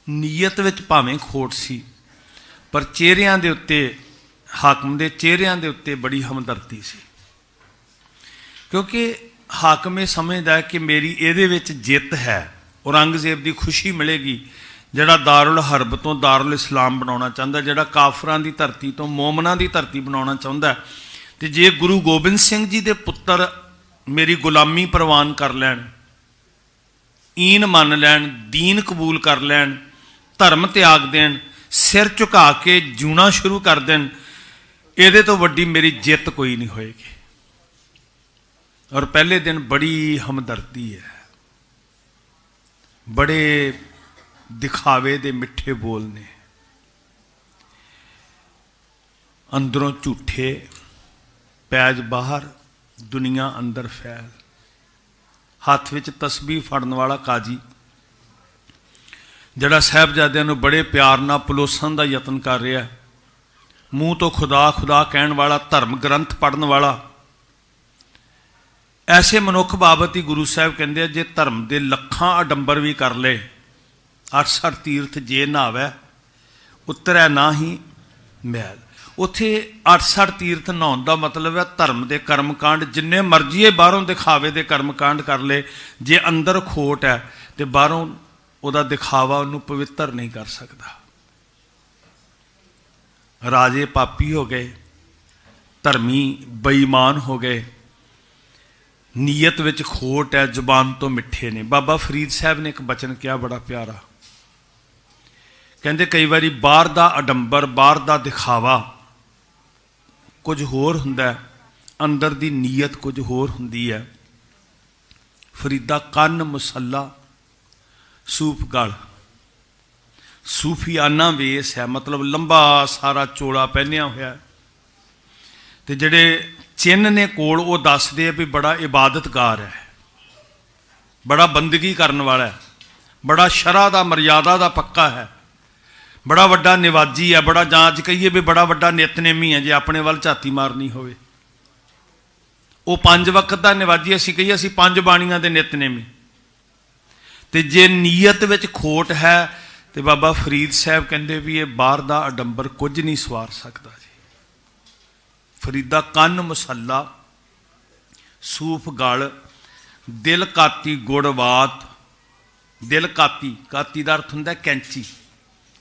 ਨੀਅਤ ਵਿੱਚ ਭਾਵੇਂ ਖੋਟ ਸੀ, ਪਰ ਚਿਹਰਿਆਂ ਦੇ ਉੱਤੇ, ਹਾਕਮ ਦੇ ਚਿਹਰਿਆਂ ਦੇ ਉੱਤੇ ਬੜੀ ਹਮਦਰਦੀ ਸੀ। ਕਿਉਂਕਿ ਹਾਕਮ ਇਹ ਸਮਝਦਾ ਹੈ ਕਿ ਮੇਰੀ ਇਹਦੇ ਵਿੱਚ ਜਿੱਤ ਹੈ। ਔਰੰਗਜ਼ੇਬ ਦੀ ਖੁਸ਼ੀ ਮਿਲੇਗੀ, ਜਿਹੜਾ ਦਾਰੁਲ ਹਰਬ ਤੋਂ ਦਾਰੁਲ ਇਸਲਾਮ ਬਣਾਉਣਾ ਚਾਹੁੰਦਾ, ਜਿਹੜਾ ਕਾਫਰਾਂ ਦੀ ਧਰਤੀ ਤੋਂ ਮੋਮਨਾਂ ਦੀ ਧਰਤੀ ਬਣਾਉਣਾ ਚਾਹੁੰਦਾ। ਤੇ ਜੇ ਗੁਰੂ ਗੋਬਿੰਦ ਸਿੰਘ ਜੀ ਦੇ ਪੁੱਤਰ ਮੇਰੀ ਗੁਲਾਮੀ ਪ੍ਰਵਾਨ ਕਰ ਲੈਣ, ਈਨ ਮੰਨ ਲੈਣ, ਦੀਨ ਕਬੂਲ ਕਰ ਲੈਣ, ਧਰਮ ਤਿਆਗ ਦੇਣ, ਸਿਰ ਝੁਕਾ ਕੇ ਜਿਉਣਾ ਸ਼ੁਰੂ ਕਰ ਦੇਣ, ਇਹਦੇ ਤੋਂ ਵੱਡੀ ਮੇਰੀ ਜਿੱਤ ਕੋਈ ਨਹੀਂ ਹੋਏਗੀ। ਔਰ ਪਹਿਲੇ ਦਿਨ ਬੜੀ ਹਮਦਰਦੀ ਹੈ, ਬੜੇ ਦਿਖਾਵੇ ਦੇ ਮਿੱਠੇ ਬੋਲ ਨੇ, ਅੰਦਰੋਂ ਝੂਠੇ, ਪੈਜ ਬਾਹਰ, ਦੁਨੀਆ ਅੰਦਰ ਫੈਲ। ਹੱਥ ਵਿੱਚ ਤਸਬੀਹ ਫੜਨ ਵਾਲਾ ਕਾਜੀ, ਜਿਹੜਾ ਸਾਹਿਬਜ਼ਾਦਿਆਂ ਨੂੰ ਬੜੇ ਪਿਆਰ ਨਾਲ ਪਲੋਸਣ ਦਾ ਯਤਨ ਕਰ ਰਿਹਾ, ਮੂੰਹ ਤੋਂ ਖੁਦਾ ਖੁਦਾ ਕਹਿਣ ਵਾਲਾ, ਧਰਮ ਗ੍ਰੰਥ ਪੜ੍ਹਨ ਵਾਲਾ। ਐਸੇ ਮਨੁੱਖ ਬਾਬਤ ਹੀ ਗੁਰੂ ਸਾਹਿਬ ਕਹਿੰਦੇ ਆ, ਜੇ ਧਰਮ ਦੇ ਲੱਖਾਂ ਅਡੰਬਰ ਵੀ ਕਰ ਲਏ, 68 ਤੀਰਥ ਜੇ ਨਹਾਵੈ ਉਤਰੈ ਨਾ ਹੀ ਮੈਲ। ਉੱਥੇ 68 ਤੀਰਥ ਨਹਾਉਣ ਦਾ ਮਤਲਬ ਹੈ ਧਰਮ ਦੇ ਕਰਮਕਾਂਡ ਜਿੰਨੇ ਮਰਜ਼ੀ ਬਾਹਰੋਂ ਦਿਖਾਵੇ ਦੇ ਕਰਮਕਾਂਡ ਕਰ ਲਏ, ਜੇ ਅੰਦਰ ਖੋਟ ਹੈ ਤੇ ਬਾਹਰੋਂ ਉਹਦਾ ਦਿਖਾਵਾ ਉਹਨੂੰ ਪਵਿੱਤਰ ਨਹੀਂ ਕਰ ਸਕਦਾ। ਰਾਜੇ ਪਾਪੀ ਹੋ ਗਏ, ਧਰਮੀ ਬੇਈਮਾਨ ਹੋ ਗਏ, ਨੀਅਤ ਵਿੱਚ ਖੋਟ ਹੈ, ਜ਼ੁਬਾਨ ਤੋਂ ਮਿੱਠੇ ਨੇ। ਬਾਬਾ ਫਰੀਦ ਸਾਹਿਬ ਨੇ ਇੱਕ ਬਚਨ ਕਿਹਾ ਬੜਾ ਪਿਆਰਾ, ਕਹਿੰਦੇ ਕਈ ਵਾਰੀ ਬਾਹਰ ਦਾ ਅਡੰਬਰ, ਬਾਹਰ ਦਾ ਦਿਖਾਵਾ ਕੁਝ ਹੋਰ ਹੁੰਦਾ, ਅੰਦਰ ਦੀ ਨੀਅਤ ਕੁਝ ਹੋਰ ਹੁੰਦੀ ਹੈ। ਫਰੀਦਾ ਕੰਨ ਮੁਸੱਲਾ ਸੂਫ ਗਲ, ਸੂਫੀਆਨਾ ਵੇਸ ਹੈ, ਮਤਲਬ ਲੰਬਾ ਸਾਰਾ ਚੋਲਾ ਪਹਿਨਿਆ ਹੋਇਆ। ਤੇ ਜਿਹੜੇ ਚਿੰਨ੍ਹ ਨੇ ਕੋਲ ਉਹ ਦੱਸਦੇ ਆ ਵੀ ਬੜਾ ਇਬਾਦਤਗਾਰ ਹੈ, ਬੜਾ ਬੰਦਗੀ ਕਰਨ ਵਾਲਾ ਹੈ, ਬੜਾ ਸ਼ਰ੍ਹਾ ਦਾ ਮਰਿਆਦਾ ਦਾ ਪੱਕਾ ਹੈ, ਬੜਾ ਵੱਡਾ ਨਿਵਾਜੀ ਹੈ, ਬੜਾ ਜਾਂ ਅੱਜ ਕਹੀਏ ਵੀ ਬੜਾ ਵੱਡਾ ਨਿਤਨੇਮੀ ਹੈ। ਜੇ ਆਪਣੇ ਵੱਲ ਝਾਤੀ ਮਾਰਨੀ ਹੋਵੇ, ਉਹ 5 ਵਕਤ ਦਾ ਨਿਵਾਜੀ, ਅਸੀਂ ਕਹੀਏ ਅਸੀਂ 5 ਬਾਣੀਆਂ ਦੇ ਨਿਤਨੇਮੀ। ਤੇ ਜੇ ਨੀਅਤ ਵਿੱਚ ਖੋਟ ਹੈ ਤੇ ਬਾਬਾ ਫਰੀਦ ਸਾਹਿਬ ਕਹਿੰਦੇ ਵੀ ਇਹ ਬਾਹਰ ਦਾ ਅਡੰਬਰ ਕੁਝ ਨਹੀਂ ਸਵਾਰ ਸਕਦਾ ਜੀ। ਫਰੀਦਾ ਕੰਨ ਮੁਸੱਲਾ ਸੂਫ ਗਲ, ਦਿਲ ਕਾਤੀ ਗੁੜਵਾਤ। ਦਿਲ ਕਾਤੀ, ਕਾਤੀ ਦਾ ਅਰਥ ਹੁੰਦਾ ਕੈਂਚੀ,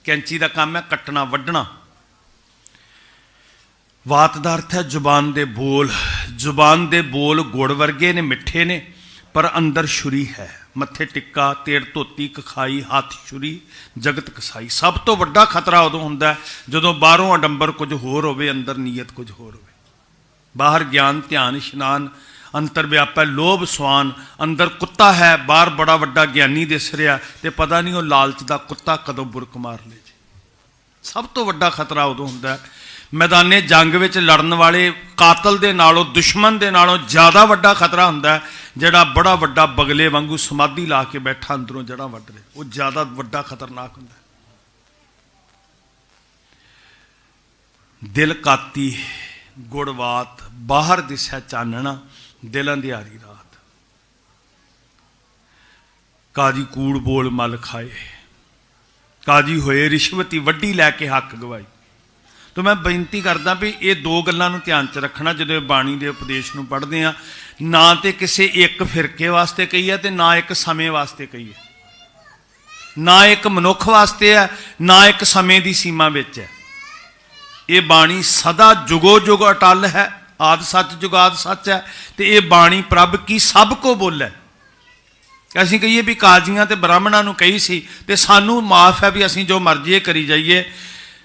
ਕੈਂਚੀ ਦਾ ਕੰਮ ਹੈ ਕੱਟਣਾ, ਵੱਢਣਾ। ਵਾਤ ਦਾ ਅਰਥ ਹੈ ਜ਼ੁਬਾਨ ਦੇ ਬੋਲ। ਜ਼ੁਬਾਨ ਦੇ ਬੋਲ ਗੁੜ ਵਰਗੇ ਨੇ, ਮਿੱਠੇ ਨੇ, ਪਰ ਅੰਦਰ ਛੁਰੀ ਹੈ। ਮੱਥੇ ਟਿੱਕਾ, ਤੇੜ ਧੋਤੀ ਕਖਾਈ, ਹੱਥ ਛੁਰੀ, ਜਗਤ ਕਸਾਈ। ਸਭ ਤੋਂ ਵੱਡਾ ਖਤਰਾ ਉਦੋਂ ਹੁੰਦਾ ਜਦੋਂ ਬਾਹਰੋਂ ਅਡੰਬਰ ਕੁਝ ਹੋਰ ਹੋਵੇ, ਅੰਦਰ ਨੀਅਤ ਕੁਝ ਹੋਰ ਹੋਵੇ। बाहर ज्ञान ध्यान इशनान, अंतर व्यापै लोभ स्वान, अंदर कुत्ता है बाहर बड़ा वड्डा ज्ञानी दिस रहा, तो पता नहीं वो लालच का कुत्ता कदों बुरक मार ले। सब तो वड्डा खतरा उदों हुंदा है मैदाने जंग विच लड़न वाले कातल दे नालों दुश्मन दे नालों ज़्यादा वड्डा खतरा हुंदा है जिहड़ा बड़ा वड्डा बगले वांगू समाधि ला के बैठा अंदरों जड़ा वड्ड रहे, वो ज़्यादा वड्डा खतरनाक हुंदा है। दिल काती गुड़वात, बाहर दिसै चानना दिल अंधियारी रात। काजी कूड़ बोल मल खाए, काजी होए रिश्वती वड्डी लैके हक गवाई। तो मैं बेनती करदा भी ये दो गल्लां नूं ध्यान च रखना जो बाणी के उपदेश नूं पढ़दे आ, ना तो किसी एक फिरके वास्ते कही है तो ना एक समय वास्ते कही है, ना एक मनुख वास्ते है ना एक समय की सीमा विच है। ये बाणी सदा जुगो जुग अटल है, आद सच जुगाद सच है। तो ये बाणी प्रभ की सब को बोल है। असीं कहिए भी काजियां ते ब्राह्मणां नूं कही सी ते सानू माफ है भी असीं जो मर्जी करी जाइए,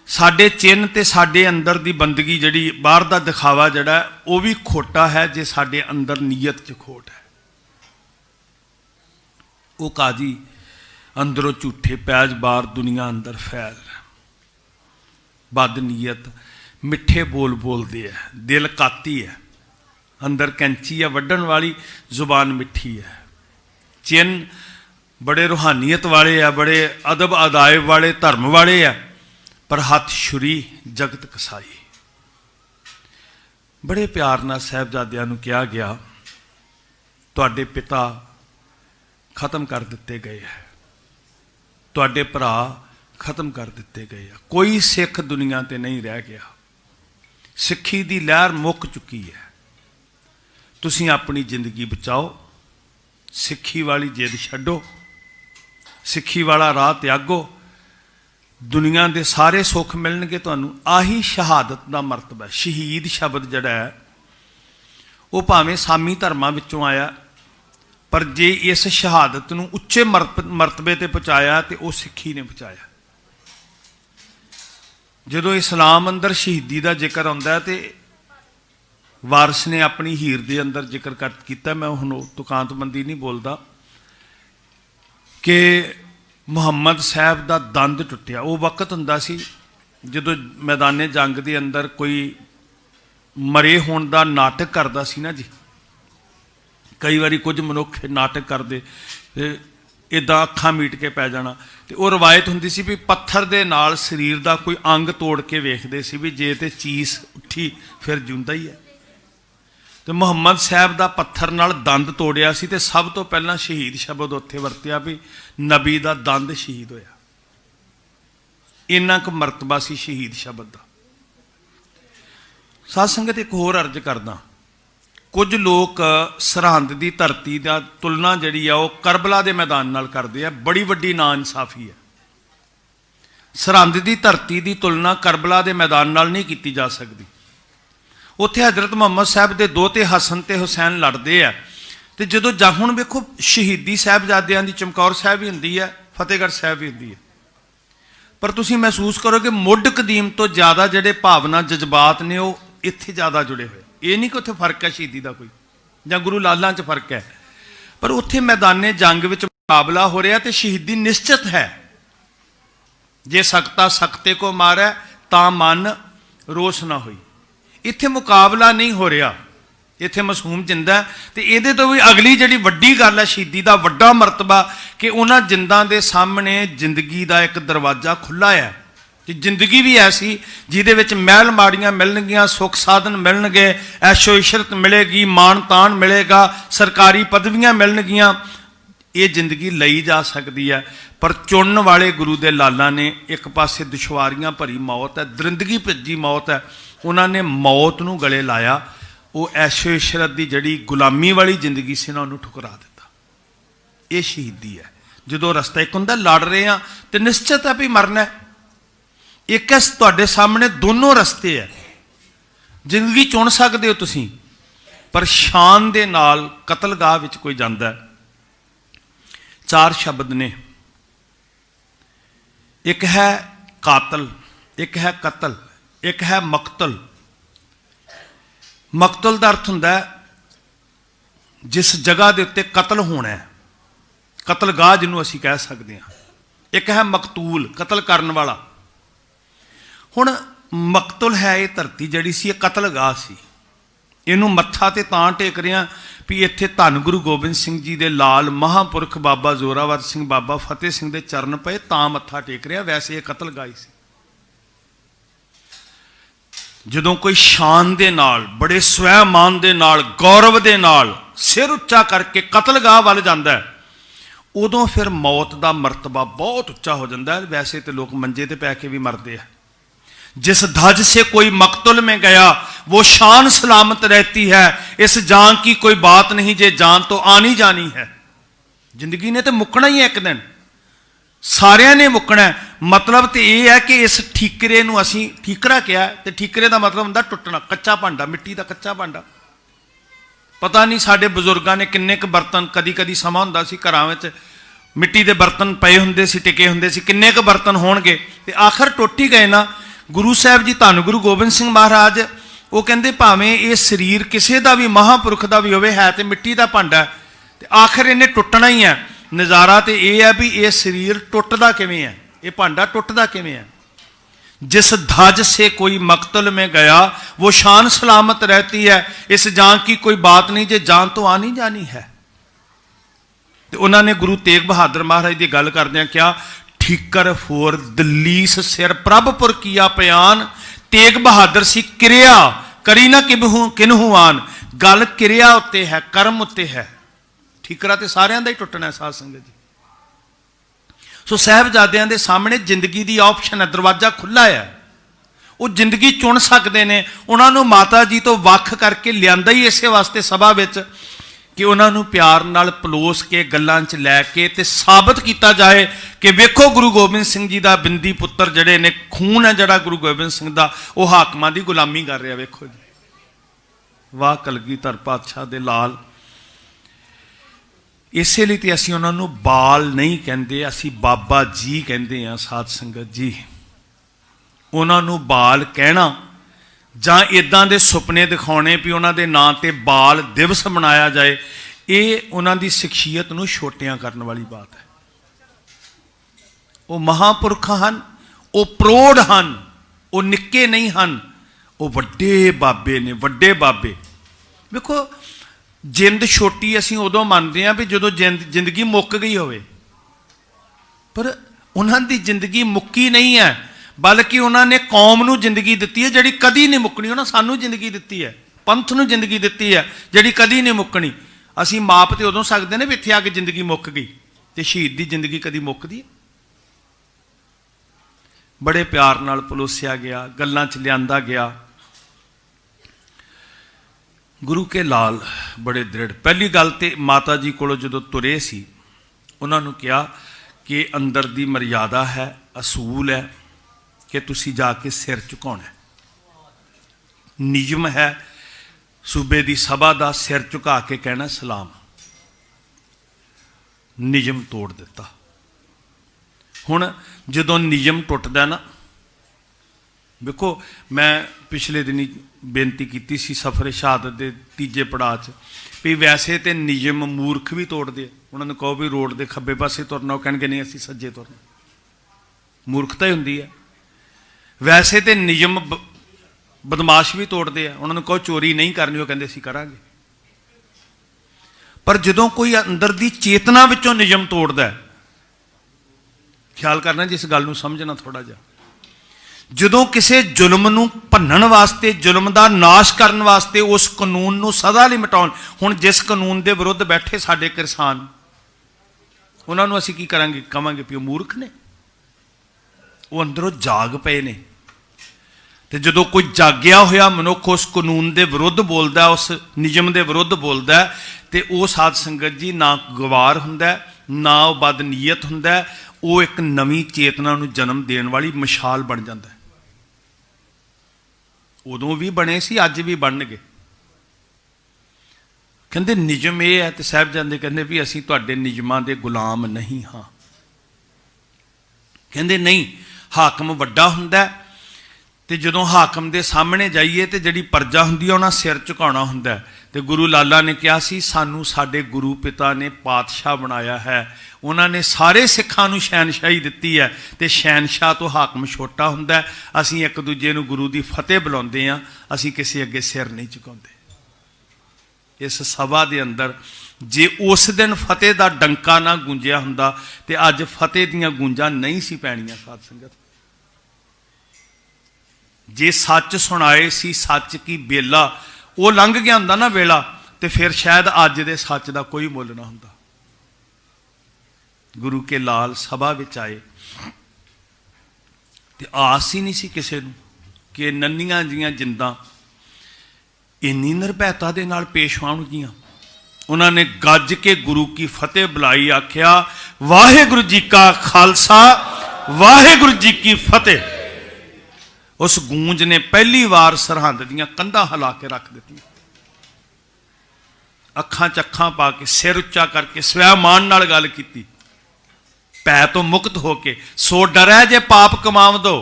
साडे चिन्ह ते साडे अंदर दी बंदगी जिहड़ी बाहर दा दिखावा जिहड़ा वो भी खोटा है जे साडे अंदर नीयत च खोट है। वो काजी अंदरों झूठे पैज बार दुनिया अंदर फैल, बद नीयत मिठे बोल बोलते है, दिल काती है, अंदर कैंची है वड्डण वाली, जुबान मिठी है। चिन्ह बड़े रूहानीयत वाले है, बड़े अदब अदायब वाले धर्म वाले है, पर हथ छुरी जगत कसाई। बड़े प्यार नाल साहिबजादियां नूं कहा गया तुहाडे पिता खत्म कर दिते गए है, तुहाडे भरा खत्म कर दिते गए है, कोई सिख दुनिया ते नहीं रह गया, सिक्खी दी लहर मुक चुकी है। तुसीं अपनी जिंदगी बचाओ, सिक्खी वाली जिद छड्डो, सिक्खी वाला राह त्यागो, दुनिया के सारे सुख मिलणगे तुहानूं। आही शहादत का मरतबा है। शहीद शब्द जिहड़ा है वो भावें सामी धर्मां विचों आया, पर जे इस शहादत नूं उच्चे मरतबे ते पहुँचाया तो वह सिक्खी ने पहुँचाया। जदों इस्लाम अंदर शहीदी का जिक्र आउंदा है तो वारिस ने अपनी हीर के अंदर जिक्र किया, मैं हुण तुकांतबंदी नहीं बोलता, कि मुहम्मद साहब का दंद टुटिया। वो वक्त हुंदा सी जदों मैदाने जंग के अंदर कोई मरे होने का नाटक करता सी ना जी। कई बारी कुछ मनुख नाटक करते इदा अखां मीट के पै जाना, तो वह रवायत हुंदी सी भी पत्थर दे नाल शरीर का कोई अंग तोड़ के वेखते सी भी जे ते चीस उठी फिर जिंदा ही है। तो मुहम्मद साहब का पत्थर नाल दंद तोड़िया सी, ते सब तो पहला शहीद शब्द उत्थे वरतिया भी नबी का दंद शहीद होया। इन्ना क मरतबा सी शहीद शब्द का। साध संगत एक होर अर्ज करदा, कुछ लोग सरहंद की धरती का तुलना जिहड़ी आ वो करबला के मैदान नाल करदे आ, बड़ी वड्डी ना इंसाफी है। सरहंद की धरती की तुलना करबला के मैदान नाल नहीं की जा सकती। उत्थे हजरत मुहम्मद साहब के दोते हसन ते हुसैन लड़ते हैं, तो जो हुण वेखो शहीदी साहिबजादियां दी चमकौर साहब भी हुंदी है, फतेहगढ़ साहब भी हुंदी है, पर तुसीं महसूस करो कि मुੱਢ कदीम तो ज़्यादा जिहड़े भावना जज्बात ने वो इत्थे ज़्यादा जुड़े हुए। ये नहीं कि उत्थे फर्क है शहीदी का कोई जां गुरु लालां च फर्क है, पर उत्थे मैदाने जंग विच मुकाबला हो रहा तो शहीदी निश्चित है। जे सकता सकते को मारै तां मन रोष ना होई। इत्थे मुकाबला नहीं हो रहा, इत्थे मासूम जिंदा। तो ये तो भी अगली जी वड्डी गल है शहीदी का वड्डा मरतबा कि उन्होंने जिंदा के सामने जिंदगी का एक दरवाजा खुला है कि जिंदगी भी ऐसी जिहदे विच महल माड़ियां मिलणगियां, सुख साधन मिलणगे, ऐशो इशरत मिलेगी, मान तान मिलेगा, सरकारी पदवियां मिलणगियां। ये जिंदगी लई जा सकती है, पर चुनने वाले गुरु के लाला ने एक पासे दुश्वारियां भरी मौत है, दरिंदगी भजी मौत है, उन्होंने मौत नूं गले लाया। वो ऐशो इशरत की जिहड़ी गुलामी वाली जिंदगी से उन्होंने ठुकरा दिता। ये शहीदी है। जो रस्ता एक हुंदा लड़ रहे हैं तो निश्चित है भी मरना है। एक तुहाडे सामने दोनों रस्ते है, जिंदगी चुन सकते हो तुसीं, पर शान दे नाल कतलगाह विच कोई जांदा है। चार शब्द ने, एक है कातल, एक है कतल, एक है मकतल। मकतल का अर्थ हुंदा जिस जगह के उत्ते कतल होना है, कतलगाह जिन्हों असीं कह सकते हैं। एक है मकतूल, कतल करने वाला। हुण मकतुल है ये धरती जिहड़ी सी, कतलगाह सी। इनू मत्था ते तां टेक रहे हैं भी इत्थे धन गुरु गोबिंद सिंह जी दे लाल महापुरख बाबा जोरावर सिंह बाबा फतेह सिंह दे चरण पए तां मत्था टेक रहे। वैसे ये कतलगाह सी। जदों कोई शान दे नाल, बड़े स्वैमान दे नाल, गौरव दे नाल सिर उच्चा करके कतलगाह वल जांदा है, उदों फिर मौत का मरतबा बहुत उच्चा हो जाता है। वैसे तो लोग मंजे ते पै के भी मरते हैं। जिस धज से कोई मकतुल में गया वो शान सलामत रहती है। इस जान की कोई बात नहीं, जे जान तो आनी जानी है। जिंदगी ने तो मुकना ही है एक दिन, सारिਆਂ ने मुकना है। मतलब तो यह है कि इस ठीकरे नूं असीं ठीकरा किया, तो ठीकरे का मतलब हुंदा टुटना, कच्चा भांडा, मिट्टी का कच्चा भांडा। पता नहीं साडे बजुर्गों ने किन्ने क बर्तन, कदी कदी समा हुंदा सी घरां विच मिट्टी के बर्तन पए हुंदे सी, टिके हुंदे सी, किन्ने क बर्तन होणगे, ते आखिर टुट ही गए ना। गुरु साहब जी धन गुरु गोबिंद सिंह महाराज वो कहते भावें ये शरीर किसी का भी महापुरख का भी होवे, है तो मिट्टी का भांडा है, ते आखिर इन्हें टुटना ही है। नज़ारा तो यह है भी ये शरीर टुटदा किवें है, ये भांडा टुटदा किवें है। जिस धज से कोई मकतल में गया वो शान सलामत रहती है। इस जान की कोई बात नहीं, जे जान तो आनी जानी है। तो उन्होंने गुरु तेग बहादुर महाराज की गल करदे क्या, ठीकर फोर दलीस सिर प्रभपुर किया पयान, तेग बहादुर सी किरिया करी ना किन्हू आन। गल किरिया उत्ते है, कर्म उत्ते है। ठीकरा तो सारिਆਂ ਦਾ ही टुटना है साध संगत जी। सो साहिबजादियां दे सामने जिंदगी की ऑप्शन है, दरवाजा खुला है, वो जिंदगी चुन सकते हैं। उन्होंने माता जी तो वख करके लिया ही इस वास्ते सभा विच कि उन्होंने प्यार नाल पलोस के गल्लां च लैके ते साबित किया जाए कि वेखो गुरु गोबिंद सिंह जी का बिंदी पुत्र जड़े ने, खून है जड़ा गुरु गोबिंद सिंह का, वो हाकमां की गुलामी कर रहा। वेखो जी, वाह कलगीधर पातशाह दे लाल। इसे लिए तो असीं उन्होंने बाल नहीं कहते, असीं बाबा जी कहते हैं। साध संगत जी, उन्होंने बाल कहना जां इदां दे सुपने दिखाने भी उन्होंने नां ते बाल दिवस मनाया जाए, ये उन्हों की शख्सियत नूं छोटियां करने वाली बात है। वो महापुरख हन, वो प्रौढ़ हन, वो निक्के नहीं हन, वो वड्डे बाबे ने, वड्डे बाबे। देखो जिंद छोटी असीं उदों मनते हैं भी जदों जिंदगी मुक गई होवे, पर उन्होंने जिंदगी मुक्की नहीं है, बल्कि उन्होंने कौम नूं जिंदगी दिती है जिहड़ी कदी नहीं मुकनी। उन्होंने सानूं जिंदगी दिती है, पंथ नूं जिंदगी दिती है जिहड़ी कदी नहीं मुकनी। असीं माप ते उदों सकदे ने भी इत्थे आके जिंदगी मुक गई, ते शहीद की जिंदगी कदी मुकदी है। बड़े प्यार नाल पलोसिया गया, गल्लां च लिआंदा गया। गुरु के लाल बड़े दृढ़। पहली गल तो माता जी को जो तुरे सी, उन्होंने कहा कि अंदर की मर्यादा है, असूल है कि तुसी जाके सिर झुकाउणा है। नियम है सूबे की सभा का सिर झुका के कहना सलाम। नियम तोड़ दिता। हुण जदों नियम टुटदा ना, देखो मैं पिछले दिनी बेनती की सी सफर शहादत के तीजे पड़ाव च भी वैसे तो नियम मूर्ख भी तोड़ते। उन्होंने कहो भी रोड के खब्बे पासे तुरना, वो कहेंगे नहीं असीं सज्जे तुरना, मूर्खता ही होंदी है। वैसे तो नियम बदमाश भी तोड़ते हैं। उन्होंने कहो चोरी नहीं करनी, वो कहते असीं करांगे। पर जदों कोई अंदर की चेतना विचों नियम तोड़ता है, ख्याल करना जिस गल नूं समझना थोड़ा जिहा, जदों किसी जुल्म नूं भन्नण वास्ते, जुल्म का नाश करने वास्ते उस कानून नूं सदा लई मिटाउण। हुण जिस कानून के विरुद्ध बैठे साडे किसान, उन्हां नूं असीं की करांगे, कहांगे भी वो मूर्ख ने, वो अंदरों जाग पे ने। ते जदों कोई जागिया होया मनुख उस कानून के विरुद्ध बोलदा, उस नियम के विरुद्ध बोलदा, ते वो साध संगत जी ना गवार हुंदा, ना वो बदनीयत हुंदा, वो एक नवीं चेतना नूं जन्म देण वाली मिसाल बन जाता है। उदों भी बने सी, अज भी बनणगे। कहंदे नियम ये है, तो साहिबजादे कहंदे भी असीं तुहाडे नियमां दे गुलाम नहीं हाँ। कहंदे नहीं, हाकम वड्डा हुंदा ਤੇ ਜਦੋਂ ਹਾਕਮ ਦੇ ਸਾਹਮਣੇ ਜਾਈਏ ਤੇ ਜਿਹੜੀ ਪਰਜਾ ਹੁੰਦੀ ਹੈ ਉਹਨਾਂ ਸਿਰ ਝੁਕਾਉਣਾ ਹੁੰਦਾ ਹੈ। ਤੇ ਗੁਰੂ ਲਾਲਾ ਨੇ ਕਿਹਾ ਸੀ ਸਾਨੂੰ ਸਾਡੇ ਗੁਰੂ ਪਿਤਾ ਨੇ ਪਾਤਸ਼ਾਹ ਬਣਾਇਆ ਹੈ, ਉਹਨਾਂ ਨੇ ਸਾਰੇ ਸਿੱਖਾਂ ਨੂੰ ਸ਼ਹਿਨਸ਼ਾਹੀ ਦਿੱਤੀ ਹੈ ਤੇ ਸ਼ਹਿਨਸ਼ਾਹ ਤੋਂ ਹਾਕਮ ਛੋਟਾ ਹੁੰਦਾ ਹੈ। ਅਸੀਂ ਇੱਕ ਦੂਜੇ ਨੂੰ ਗੁਰੂ ਦੀ ਫਤਿਹ ਬੁਲਾਉਂਦੇ ਹਾਂ, ਅਸੀਂ ਕਿਸੇ ਅੱਗੇ ਸਿਰ ਨਹੀਂ ਝੁਕਾਉਂਦੇ। ਇਸ ਸਭਾ ਦੇ ਅੰਦਰ ਜੇ ਉਸ ਦਿਨ ਫਤਿਹ ਦਾ ਡੰਕਾ ਨਾ ਗੂੰਜਿਆ ਹੁੰਦਾ ਤੇ ਅੱਜ ਫਤਿਹ ਦੀਆਂ ਗੂੰਜਾਂ ਨਹੀਂ ਸੀ ਪੈਣੀਆਂ। ਸਾਧ ਸੰਗਤ, ਜੇ ਸੱਚ ਸੁਣਾਏ ਸੀ ਸੱਚ ਕੀ ਬੇਲਾ, ਉਹ ਲੰਘ ਗਿਆ ਹੁੰਦਾ ਨਾ ਵੇਲਾ, ਤੇ ਫਿਰ ਸ਼ਾਇਦ ਅੱਜ ਦੇ ਸੱਚ ਦਾ ਕੋਈ ਮੁੱਲ ਨਾ ਹੁੰਦਾ। ਗੁਰੂ ਕੇ ਲਾਲ ਸਭਾ ਵਿੱਚ ਆਏ ਤੇ ਆਸ ਹੀ ਨਹੀਂ ਸੀ ਕਿਸੇ ਨੂੰ ਕਿ ਨੰਨੀਆਂ ਜੀਆਂ ਜਿੰਦਾਂ ਇੰਨੀ ਨਿਰਭੈਤਾ ਦੇ ਨਾਲ ਪੇਸ਼ ਆਉਣਗੀਆਂ। ਉਹਨਾਂ ਨੇ ਗੱਜ ਕੇ ਗੁਰੂ ਕੀ ਫਤਿਹ ਬੁਲਾਈ, ਆਖਿਆ ਵਾਹਿਗੁਰੂ ਜੀ ਕਾ ਖਾਲਸਾ ਵਾਹਿਗੁਰੂ ਜੀ ਕੀ ਫਤਿਹ। ਉਸ ਗੂੰਜ ਨੇ ਪਹਿਲੀ ਵਾਰ ਸਰਹੰਦ ਦੀਆਂ ਕੰਧਾਂ ਹਿਲਾ ਕੇ ਰੱਖ ਦਿੱਤੀਆਂ। ਅੱਖਾਂ 'ਚ ਅੱਖਾਂ ਪਾ ਕੇ ਸਿਰ ਉੱਚਾ ਕਰਕੇ ਸਵੈਮਾਨ ਨਾਲ ਗੱਲ ਕੀਤੀ, ਭੈ ਤੋਂ ਮੁਕਤ ਹੋ ਕੇ। ਸੋ ਡਰੈ ਜੇ ਪਾਪ ਕਮਾਵਦੋ।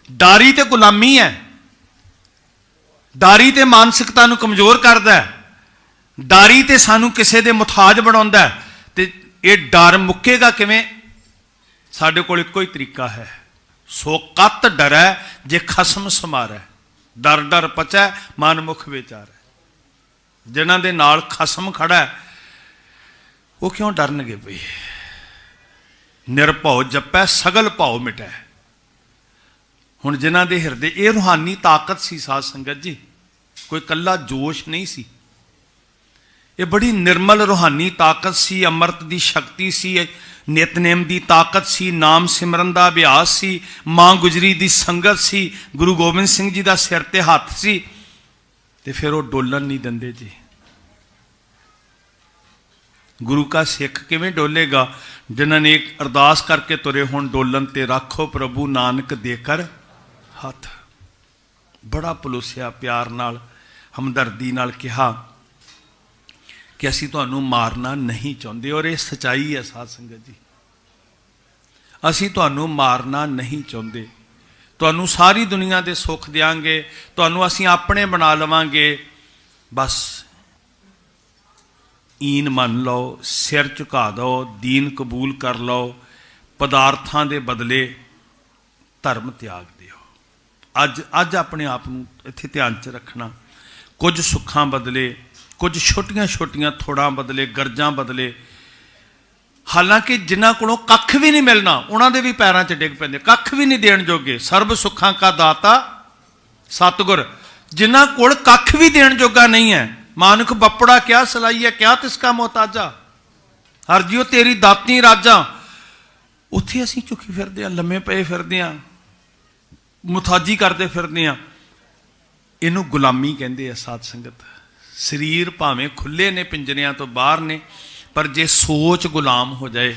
ਡਾਰੀ ਤੇ ਗੁਲਾਮੀ ਹੈ, ਡਾਰੀ ਤੇ ਮਾਨਸਿਕਤਾ ਨੂੰ ਕਮਜ਼ੋਰ ਕਰਦਾ ਹੈ, ਡਾਰੀ ਤੇ ਸਾਨੂੰ ਕਿਸੇ ਦੇ ਮੁਤਾਜ ਬਣਾਉਂਦਾ ਹੈ। ਤੇ ਇਹ ਡਰ ਮੁੱਕੇਗਾ ਕਿਵੇਂ? ਸਾਡੇ ਕੋਲ ਇੱਕੋ ਹੀ ਤਰੀਕਾ ਹੈ, ਸੋ ਕਤ ਡਰੈ ਜੇ ਖਸਮ ਸਮਾਰੈ। ਡਰ ਡਰ ਪਚੈ ਮਨ ਮੁਖ ਵਿਚਾਰੈ। ਜਿਨ੍ਹਾਂ ਦੇ ਨਾਲ ਖਸਮ ਖੜਾ ਹੈ ਉਹ ਕਿਉਂ ਡਰਨਗੇ ਬਈ? ਨਿਰਭਉ ਜਪੈ ਸਗਲ ਭਉ ਮਿਟੈ। ਹੁਣ ਜਿਨ੍ਹਾਂ ਦੇ ਹਿਰਦੇ ਇਹ ਰੂਹਾਨੀ ਤਾਕਤ ਸੀ ਸਾਧ ਸੰਗਤ ਜੀ, ਕੋਈ ਕੱਲਾ ਜੋਸ਼ ਨਹੀਂ ਸੀ, ਇਹ ਬੜੀ ਨਿਰਮਲ ਰੂਹਾਨੀ ਤਾਕਤ ਸੀ, ਅੰਮ੍ਰਿਤ ਦੀ ਸ਼ਕਤੀ ਸੀ, ਨਿਤਨੇਮ ਦੀ ਤਾਕਤ ਸੀ, ਨਾਮ ਸਿਮਰਨ ਦਾ ਅਭਿਆਸ ਸੀ, ਮਾਂ ਗੁਜਰੀ ਦੀ ਸੰਗਤ ਸੀ, ਗੁਰੂ ਗੋਬਿੰਦ ਸਿੰਘ ਜੀ ਦਾ ਸਿਰ ਤੇ ਹੱਥ ਸੀ। ਤੇ ਫਿਰ ਉਹ ਡੋਲਣ ਨਹੀਂ ਦਿੰਦੇ ਜੀ। ਗੁਰੂ ਕਾ ਸਿੱਖ ਕਿਵੇਂ ਡੋਲੇਗਾ? ਜਿਨ੍ਹਾਂ ਨੇ ਇੱਕ ਅਰਦਾਸ ਕਰਕੇ ਤੁਰੇ ਹੁਣ ਡੋਲਣ ਤੇ ਰੱਖੋ ਪ੍ਰਭੂ ਨਾਨਕ ਦੇ ਕਰ ਹੱਥ। ਬੜਾ ਪਲੋਸਿਆ, ਪਿਆਰ ਨਾਲ, ਹਮਦਰਦੀ ਨਾਲ ਕਿਹਾ ਕਿ ਅਸੀਂ ਤੁਹਾਨੂੰ ਮਾਰਨਾ ਨਹੀਂ ਚਾਹੁੰਦੇ। ਔਰ ਇਹ ਸੱਚਾਈ ਹੈ ਸਾਧ ਸੰਗਤ ਜੀ, ਅਸੀਂ ਤੁਹਾਨੂੰ ਮਾਰਨਾ ਨਹੀਂ ਚਾਹੁੰਦੇ। ਤੁਹਾਨੂੰ ਸਾਰੀ ਦੁਨੀਆ ਦੇ ਸੁੱਖ ਦਿਆਂਗੇ, ਤੁਹਾਨੂੰ ਅਸੀਂ ਆਪਣੇ ਬਣਾ ਲਵਾਂਗੇ, ਬਸ ਈਨ ਮੰਨ ਲਓ, ਸਿਰ ਝੁਕਾ ਦਿਓ, ਦੀਨ ਕਬੂਲ ਕਰ ਲਓ, ਪਦਾਰਥਾਂ ਦੇ ਬਦਲੇ ਧਰਮ ਤਿਆਗ ਦਿਓ। ਅੱਜ ਆਪਣੇ ਆਪ ਨੂੰ ਇੱਥੇ ਧਿਆਨ 'ਚ ਰੱਖਣਾ। ਕੁਝ ਸੁੱਖਾਂ ਬਦਲੇ, ਕੁਝ ਛੋਟੀਆਂ ਛੋਟੀਆਂ ਥੋੜਾਂ ਬਦਲੇ, ਗਰਜਾਂ ਬਦਲੇ। ਹਾਲਾਂਕਿ ਜਿਨ੍ਹਾਂ ਕੋਲੋਂ ਕੱਖ ਵੀ ਨਹੀਂ ਮਿਲਣਾ ਉਹਨਾਂ ਦੇ ਵੀ ਪੈਰਾਂ 'ਚ ਡਿੱਗ ਪੈਂਦੇ, ਕੱਖ ਵੀ ਨਹੀਂ ਦੇਣ ਜੋਗੇ। ਸਰਬ ਸੁੱਖਾਂ ਕਾ ਦਾਤਾ ਸਤਿਗੁਰ। ਜਿਨ੍ਹਾਂ ਕੋਲ ਕੱਖ ਵੀ ਦੇਣ ਜੋਗਾ ਨਹੀਂ ਹੈ, ਮਾਨੁਖ ਬੱਪੜਾ ਕਿਆ ਸਲਾਈਆ ਕਿਆ ਤਿਸਕਾ ਮੁਹਤਾਜਾ। ਹਰ ਜਿਉ ਤੇਰੀ ਦਾਤੀ ਰਾਜਾਂ। ਉੱਥੇ ਅਸੀਂ ਝੁਕੀ ਫਿਰਦੇ ਹਾਂ, ਲੰਮੇ ਪਏ ਫਿਰਦੇ ਹਾਂ, ਮੁਤਾਜੀ ਕਰਦੇ ਫਿਰਦੇ ਹਾਂ। ਇਹਨੂੰ ਗੁਲਾਮੀ ਕਹਿੰਦੇ ਆ ਸਾਧ ਸੰਗਤ। ਸਰੀਰ ਭਾਵੇਂ ਖੁੱਲੇ ਨੇ, ਪਿੰਜਰਿਆਂ ਤੋਂ ਬਾਹਰ ਨੇ, ਪਰ ਜੇ ਸੋਚ ਗੁਲਾਮ ਹੋ ਜਾਏ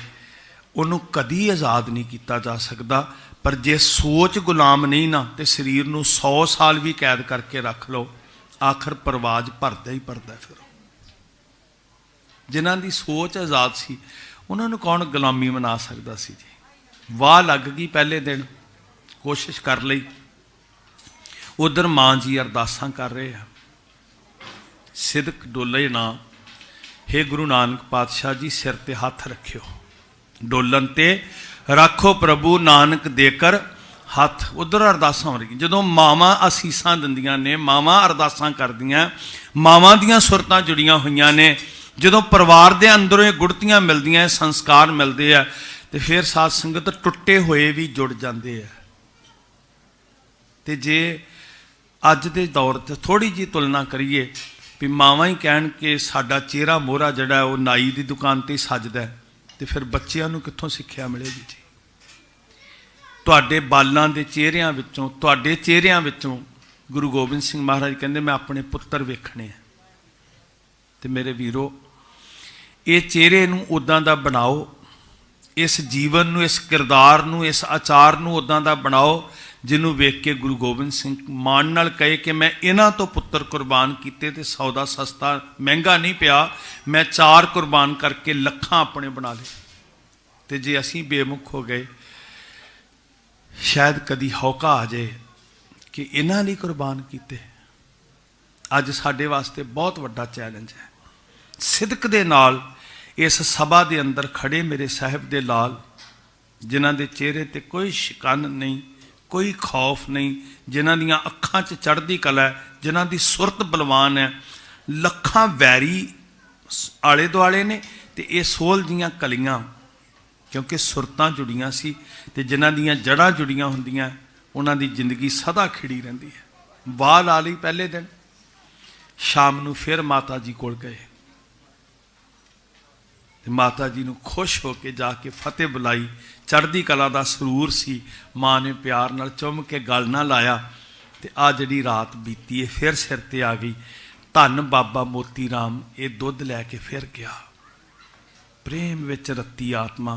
ਉਹਨੂੰ ਕਦੀ ਆਜ਼ਾਦ ਨਹੀਂ ਕੀਤਾ ਜਾ ਸਕਦਾ। ਪਰ ਜੇ ਸੋਚ ਗੁਲਾਮ ਨਹੀਂ ਨਾ ਤੇ ਸਰੀਰ ਨੂੰ 100 ਸਾਲ ਵੀ ਕੈਦ ਕਰਕੇ ਰੱਖ ਲਓ, ਆਖਰ ਪਰਵਾਜ਼ ਭਰਦਾ ਹੀ ਭਰਦਾ। ਫਿਰ ਜਿਨ੍ਹਾਂ ਦੀ ਸੋਚ ਆਜ਼ਾਦ ਸੀ ਉਹਨਾਂ ਨੂੰ ਕੌਣ ਗੁਲਾਮੀ ਬਣਾ ਸਕਦਾ ਸੀ ਜੀ। ਵਾਹ ਲੱਗ ਗਈ ਪਹਿਲੇ ਦਿਨ, ਕੋਸ਼ਿਸ਼ ਕਰ ਲਈ। ਉਧਰ ਮਾਂ ਜੀ ਅਰਦਾਸਾਂ ਕਰ ਰਹੇ ਆ, ਸਿਦਕ ਡੋਲੇ ਨਾ। ਹੇ ਗੁਰੂ ਨਾਨਕ ਪਾਤਸ਼ਾਹ ਜੀ, ਸਿਰ ਤੇ ਹੱਥ ਰੱਖਿਓ, ਡੋਲਣ ਤੇ ਰੱਖੋ ਪ੍ਰਭੂ ਨਾਨਕ ਦੇ ਕਰ ਹੱਥ। ਉਧਰ ਅਰਦਾਸਾਂ ਹੋ ਰਹੀਆਂ। ਜਦੋਂ ਮਾਵਾਂ ਅਸੀਸਾਂ ਦਿੰਦੀਆਂ ਨੇ, ਮਾਵਾਂ ਅਰਦਾਸਾਂ ਕਰਦੀਆਂ, ਮਾਵਾਂ ਦੀਆਂ ਸੁਰਤਾਂ ਜੁੜੀਆਂ ਹੋਈਆਂ ਨੇ, ਜਦੋਂ ਪਰਿਵਾਰ ਦੇ ਅੰਦਰੋਂ ਇਹ ਗੁੜਤੀਆਂ ਮਿਲਦੀਆਂ, ਸੰਸਕਾਰ ਮਿਲਦੇ ਆ, ਤੇ ਫਿਰ ਸਾਧ ਸੰਗਤ ਟੁੱਟੇ ਹੋਏ ਵੀ ਜੁੜ ਜਾਂਦੇ ਆ। ਤੇ ਜੇ ਅੱਜ ਦੇ ਦੌਰ 'ਚ ਥੋੜ੍ਹੀ ਜਿਹੀ ਤੁਲਨਾ ਕਰੀਏ ਵੀ ਮਾਵਾਂ ਹੀ ਕਹਿਣ ਕਿ ਸਾਡਾ ਚਿਹਰਾ ਮੋਹਰਾ ਜਿਹੜਾ ਉਹ ਨਾਈ ਦੀ ਦੁਕਾਨ 'ਤੇ ਹੀ ਸੱਜਦਾ, ਤੇ ਫਿਰ ਬੱਚਿਆਂ ਨੂੰ ਕਿੱਥੋਂ ਸਿੱਖਿਆ ਮਿਲੇਗੀ ਜੀ? ਤੁਹਾਡੇ ਬਾਲਾਂ ਦੇ ਚਿਹਰਿਆਂ ਵਿੱਚੋਂ, ਤੁਹਾਡੇ ਚਿਹਰਿਆਂ ਵਿੱਚੋਂ ਗੁਰੂ ਗੋਬਿੰਦ ਸਿੰਘ ਮਹਾਰਾਜ ਕਹਿੰਦੇ ਮੈਂ ਆਪਣੇ ਪੁੱਤਰ ਵੇਖਣੇ ਆ। ਤੇ ਮੇਰੇ ਵੀਰੋ, ਇਹ ਚਿਹਰੇ ਨੂੰ ਉੱਦਾਂ ਦਾ ਬਣਾਓ, ਇਸ ਜੀਵਨ ਨੂੰ, ਇਸ ਕਿਰਦਾਰ ਨੂੰ, ਇਸ ਆਚਾਰ ਨੂੰ ਉੱਦਾਂ ਦਾ ਬਣਾਓ ਜਿਹਨੂੰ ਵੇਖ ਕੇ ਗੁਰੂ ਗੋਬਿੰਦ ਸਿੰਘ ਮਾਣ ਨਾਲ ਕਹੇ ਕਿ ਮੈਂ ਇਹਨਾਂ ਤੋਂ ਪੁੱਤਰ ਕੁਰਬਾਨ ਕੀਤੇ ਤੇ ਸੌਦਾ ਸਸਤਾ ਮਹਿੰਗਾ ਨਹੀਂ ਪਿਆ, ਮੈਂ 4 ਕੁਰਬਾਨ ਕਰਕੇ ਲੱਖਾਂ ਆਪਣੇ ਬਣਾ ਲਏ। ਤੇ ਜੇ ਅਸੀਂ ਬੇਮੁਖ ਹੋ ਗਏ, ਸ਼ਾਇਦ ਕਦੀ ਹੌਕਾ ਆ ਜਾਏ कि इन्हां लई कुर्बान कीते। अज साडे वास्ते बहुत वड्डा चैलेंज है। सिदक दे नाल इस सभा दे अंदर खड़े मेरे साहिब दे लाल, जिन्हां दे चेहरे ते कोई शिकन नहीं, कोई खौफ नहीं, जिन्हां दियां अखां 'च चढ़दी कला है, जिन्हां दी सुरत बलवान है, लखां वैरी आले दुआले ने, ते ये सोल दियां कलियां, क्योंकि सुरतां जुड़ियां सी ते जिन्हां दियां जड़ां जुड़ियां हुंदियां उन्हां दी जिंदगी सदा खिड़ी रहिंदी है। वाह ला लई पहले दिन, शाम नूं फिर माता जी कोल गए, माता जी नूं खुश होके जाके फतेह बुलाई। चढ़दी कला दा सरूर सी, माँ ने प्यार नाल चुम के गल ना लाया, ते आ जिहड़ी रात बीती है फिर सिर ते आ गई। धन बाबा मोती राम ये दुध लैके फिर गया, प्रेम विच रत्ती आत्मा।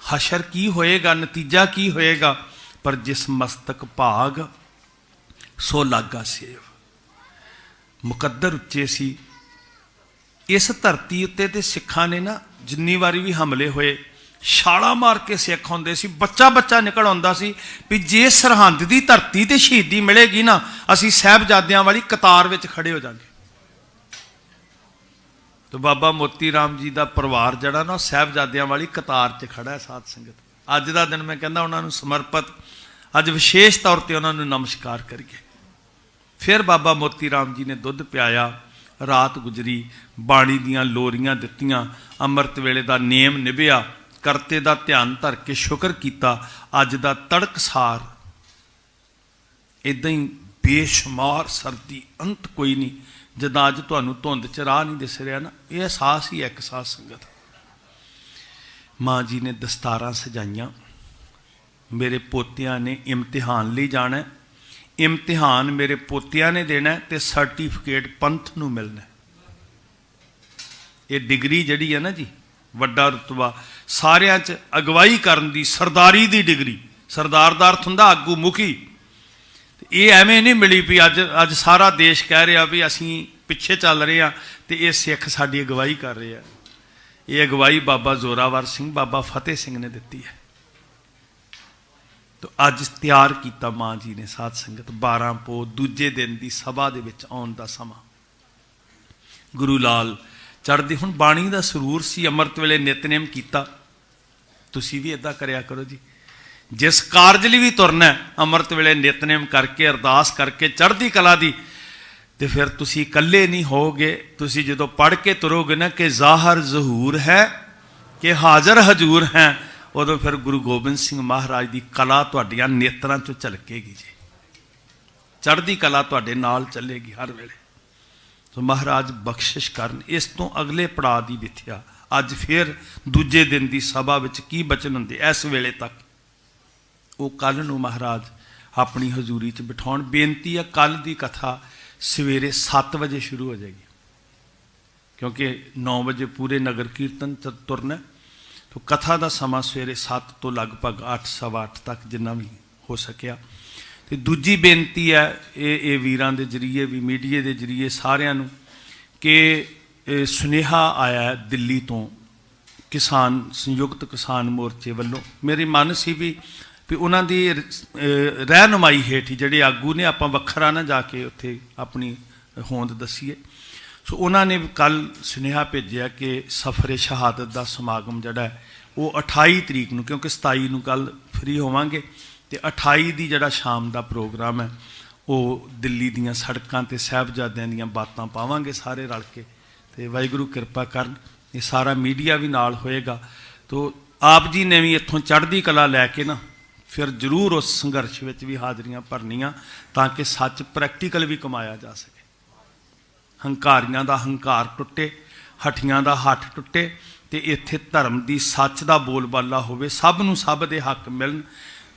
हशर की होएगा, नतीजा की होएगा, पर जिस मस्तक भाग सो लागा सेव। मुकद्दर उच्चे सी। इस धरती उत्ते ते सिखां ने ना जिन्नी वारी भी हमले होए, छाला मार के सिख आउंदे सी, बच्चा बच्चा निकल आउंदा सी भी जे सरहंद दी धरती ते शहीदी मिलेगी ना, असीं साहिबजादियां वाली कतार विच खड़े हो जांगे। तो बाबा मोती राम जी का परिवार जड़ा ना साहिबजादियां वाली कतार च खड़ा है। साध संगत अज का दिन मैं कहना उन्होंने समर्पित, अज विशेष तौर पर उन्होंने नमस्कार करिए। फिर बाबा मोती राम जी ने दुध पियाया, रात गुजरी, बाणी दियां लोरियां दित्तियां, अमृत वेले का नेम निभिया, करते का ध्यान धर के शुक्र किया। अज का तड़कसार इदां ही बेशुमार सर्दी, अंत कोई नहीं। जदां अज तुहानूं धुंद च राह नहीं दिस रहा ना, यह एहसास ही एक साथ संगत। माँ जी ने दस्तारां सजाइयां। मेरे पोतियां ने इम्तिहान लई जाना है, इम्तिहान मेरे पोतियां ने देना है, ते सर्टिफिकेट पंथ नूं मिलना है। ये डिग्री जिहड़ी है ना जी, वड्डा रुतबा, सारियां च अगवाई करन दी, सरदारी दी डिग्री। सरदार दा अर्थ हुंदा आगू मुखी। ये एवें नहीं मिली भी अज सारा देश कह रहा भी असीं पिछे चल रहे हैं, तो ये सिख साडी अगवाई कर रहे हैं। ये अगवाई बाबा जोरावर सिंह, बाबा फतेह सिंह ने दिती है। तो अज तैयार किया माँ जी ने। साध संगत 12 पो दूजे दिन की सभा दे विच आउण दा समा। गुरु लाल चढ़दी हुण बाणी दा सरूर सी, अमृत वेले नितनेम किया। तुसीं भी इदां करिया करो जी। जिस कारज लई भी तुरना है, अमृत वेले नितनेम करके अरदास करके चढ़दी कला दी, तो फिर तुसीं इकल्ले नहीं होगे। तुसीं जदों पढ़ के तुरोगे ना कि ज़ाहर ज़हूर है कि हाज़र हजूर हैं, उदों फिर गुरु गोबिंद सिंह महाराज की कला तुहाडियां नेत्रां चों झलकेगी जी। चढ़दी कला तुहाडे नाल चलेगी हर वेले। तो महाराज बख्शिश करन। इस तो अगले पड़ाव की विथ्या अज फिर दूजे दिन की सभा विच की बचन हुंदे इस वेले तक, वो कल नूं महाराज अपनी हजूरी च बिठाउण। बेनती है कल की कथा सवेरे 7 बजे शुरू हो जाएगी, क्योंकि 9 बजे पूरे नगर कीर्तन तुरना। तो कथा का समा सवेरे 7 तो लगभग 8 सवा 8 तक जिन्ना भी हो सकिया। तो दूजी बेनती है ये वीरां दे जरिए भी, मीडिया के जरिए सारियां नूं, कि सुनेहा आया है दिल्ली तो किसान संयुक्त किसान मोर्चे वालों। मेरी मन सी भी उन्हां दी रहनुमाई हेठ जिहड़े आगू ने आपां वखरा ना जाके उत्थे अपनी होंद दसीए। सो उन्होंने कल सुनेहा भेजिया कि सफरे शहादत का समागम जिहड़ा है वो 28 तरीक नूं, क्योंकि 27 नूं कल फ्री होवांगे, तो 28 दी जिहड़ा शाम का प्रोग्राम है वो दिल्ली दीयां सड़कां ते साहिबजादियां दीयां बातां पावांगे सारे रल के। तो वाहिगुरू किरपा करन, ये सारा मीडिया भी नाल होएगा। तो आप जी ने भी इत्थों चढ़दी कला लैके ना फिर जरूर उस संघर्ष में भी हाजरियां भरनियां, ताकि सच प्रैक्टिकल भी कमाया जा सके। हंकारियां दा हंकार टुटे, हठियां दा हठ टुटे, तो इत्थे धर्म की सच का बोलबाला होवे, सब नूं सब दे हक मिलन।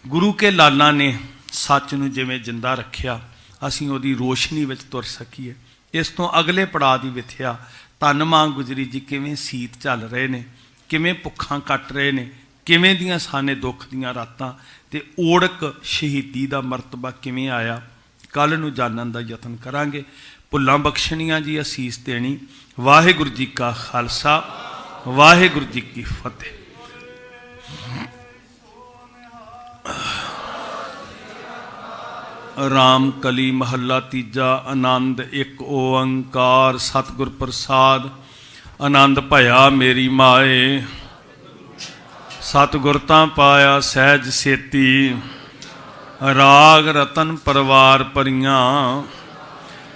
गुरु के लाला ने सच नूं जिवें जिंदा रखिया, असीं उहदी रोशनी विच तुर सकीए। इस तो अगले पड़ाव की विथ्या धन मां गुजरी जी किवें सीत झल रहे ने, किवें भुखां कट रहे ने, किवें दियां साने दुख दियां रातां, ते ओड़क शहीदी का मरतबा किवें आया, कल नूं जानन दा यतन करांगे। भुल्लां बख्शणियां जी, असीस देनी। वाहिगुरू जी का खालसा, वाहिगुरू जी की फतेह। राम कली महला तीजा। आनंद एक ओंकार सतगुर प्रसाद। आनंद भया मेरी माए, सतगुर तां पाया सहज सेती। राग रतन परवार परियां,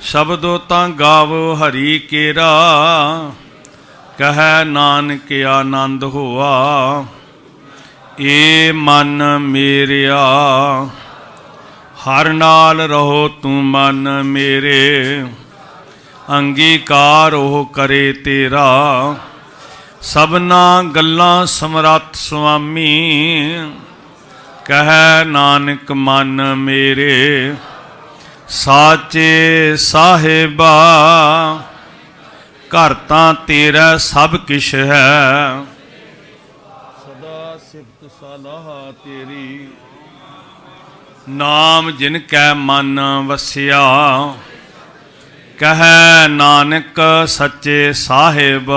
शब्दो तां गावो हरि केरा। कहे नानक आनंद होआ, ए मन मेरिया। हर नाल रहो तू मन मेरे, अंगीकार ओह करे तेरा। सबना गल्लां समरथ स्वामी, कहे नानक मन मेरे। साचे साहिबा, घर तां तेरा सब किश है। सदा सिफत सलाह तेरी, नाम जिन कै मन वसिया। कहे नानक सच्चे साहिब,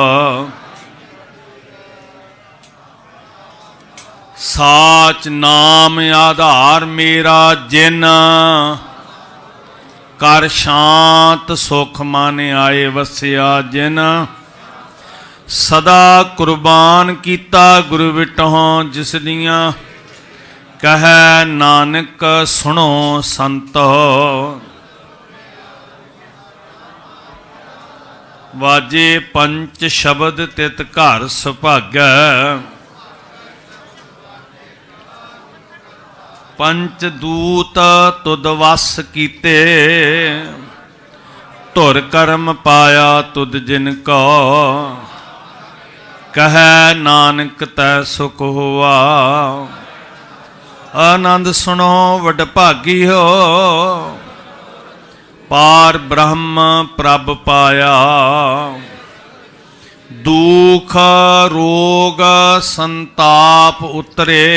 साच नाम आधार मेरा। जिन कर शांत सुख मन आए वसिया। जिन सदा कुर्बान कीता गुरु विटहों जिस दियां। कहे नानक सुनो संतो, वाजे पंच शब्द तित घर सुभागै। पंच दूत तुद वस कीते, धुर कर्म पाया तुद जिनको। कहे नानक तै सुख हुआ। आनंद सुनो वड भागी हो, पार ब्रह्म प्रभ पाया। दुख रोग संताप उतरे,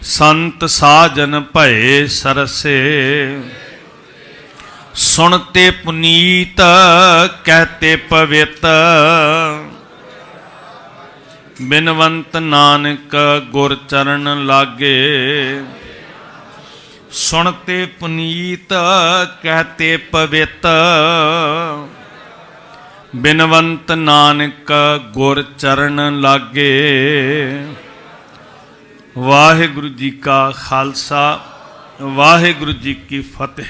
संत साजन भये सरसे। सुनते पुनीत कहते पवित, बिनवंत नानक गुर चरण लागे। सुनते पुनीत कहते पवित, बिनवंत नानक गुर चरण लागे। वाहिगुरु जी का खालसा, वाहिगुरु जी की फतेह।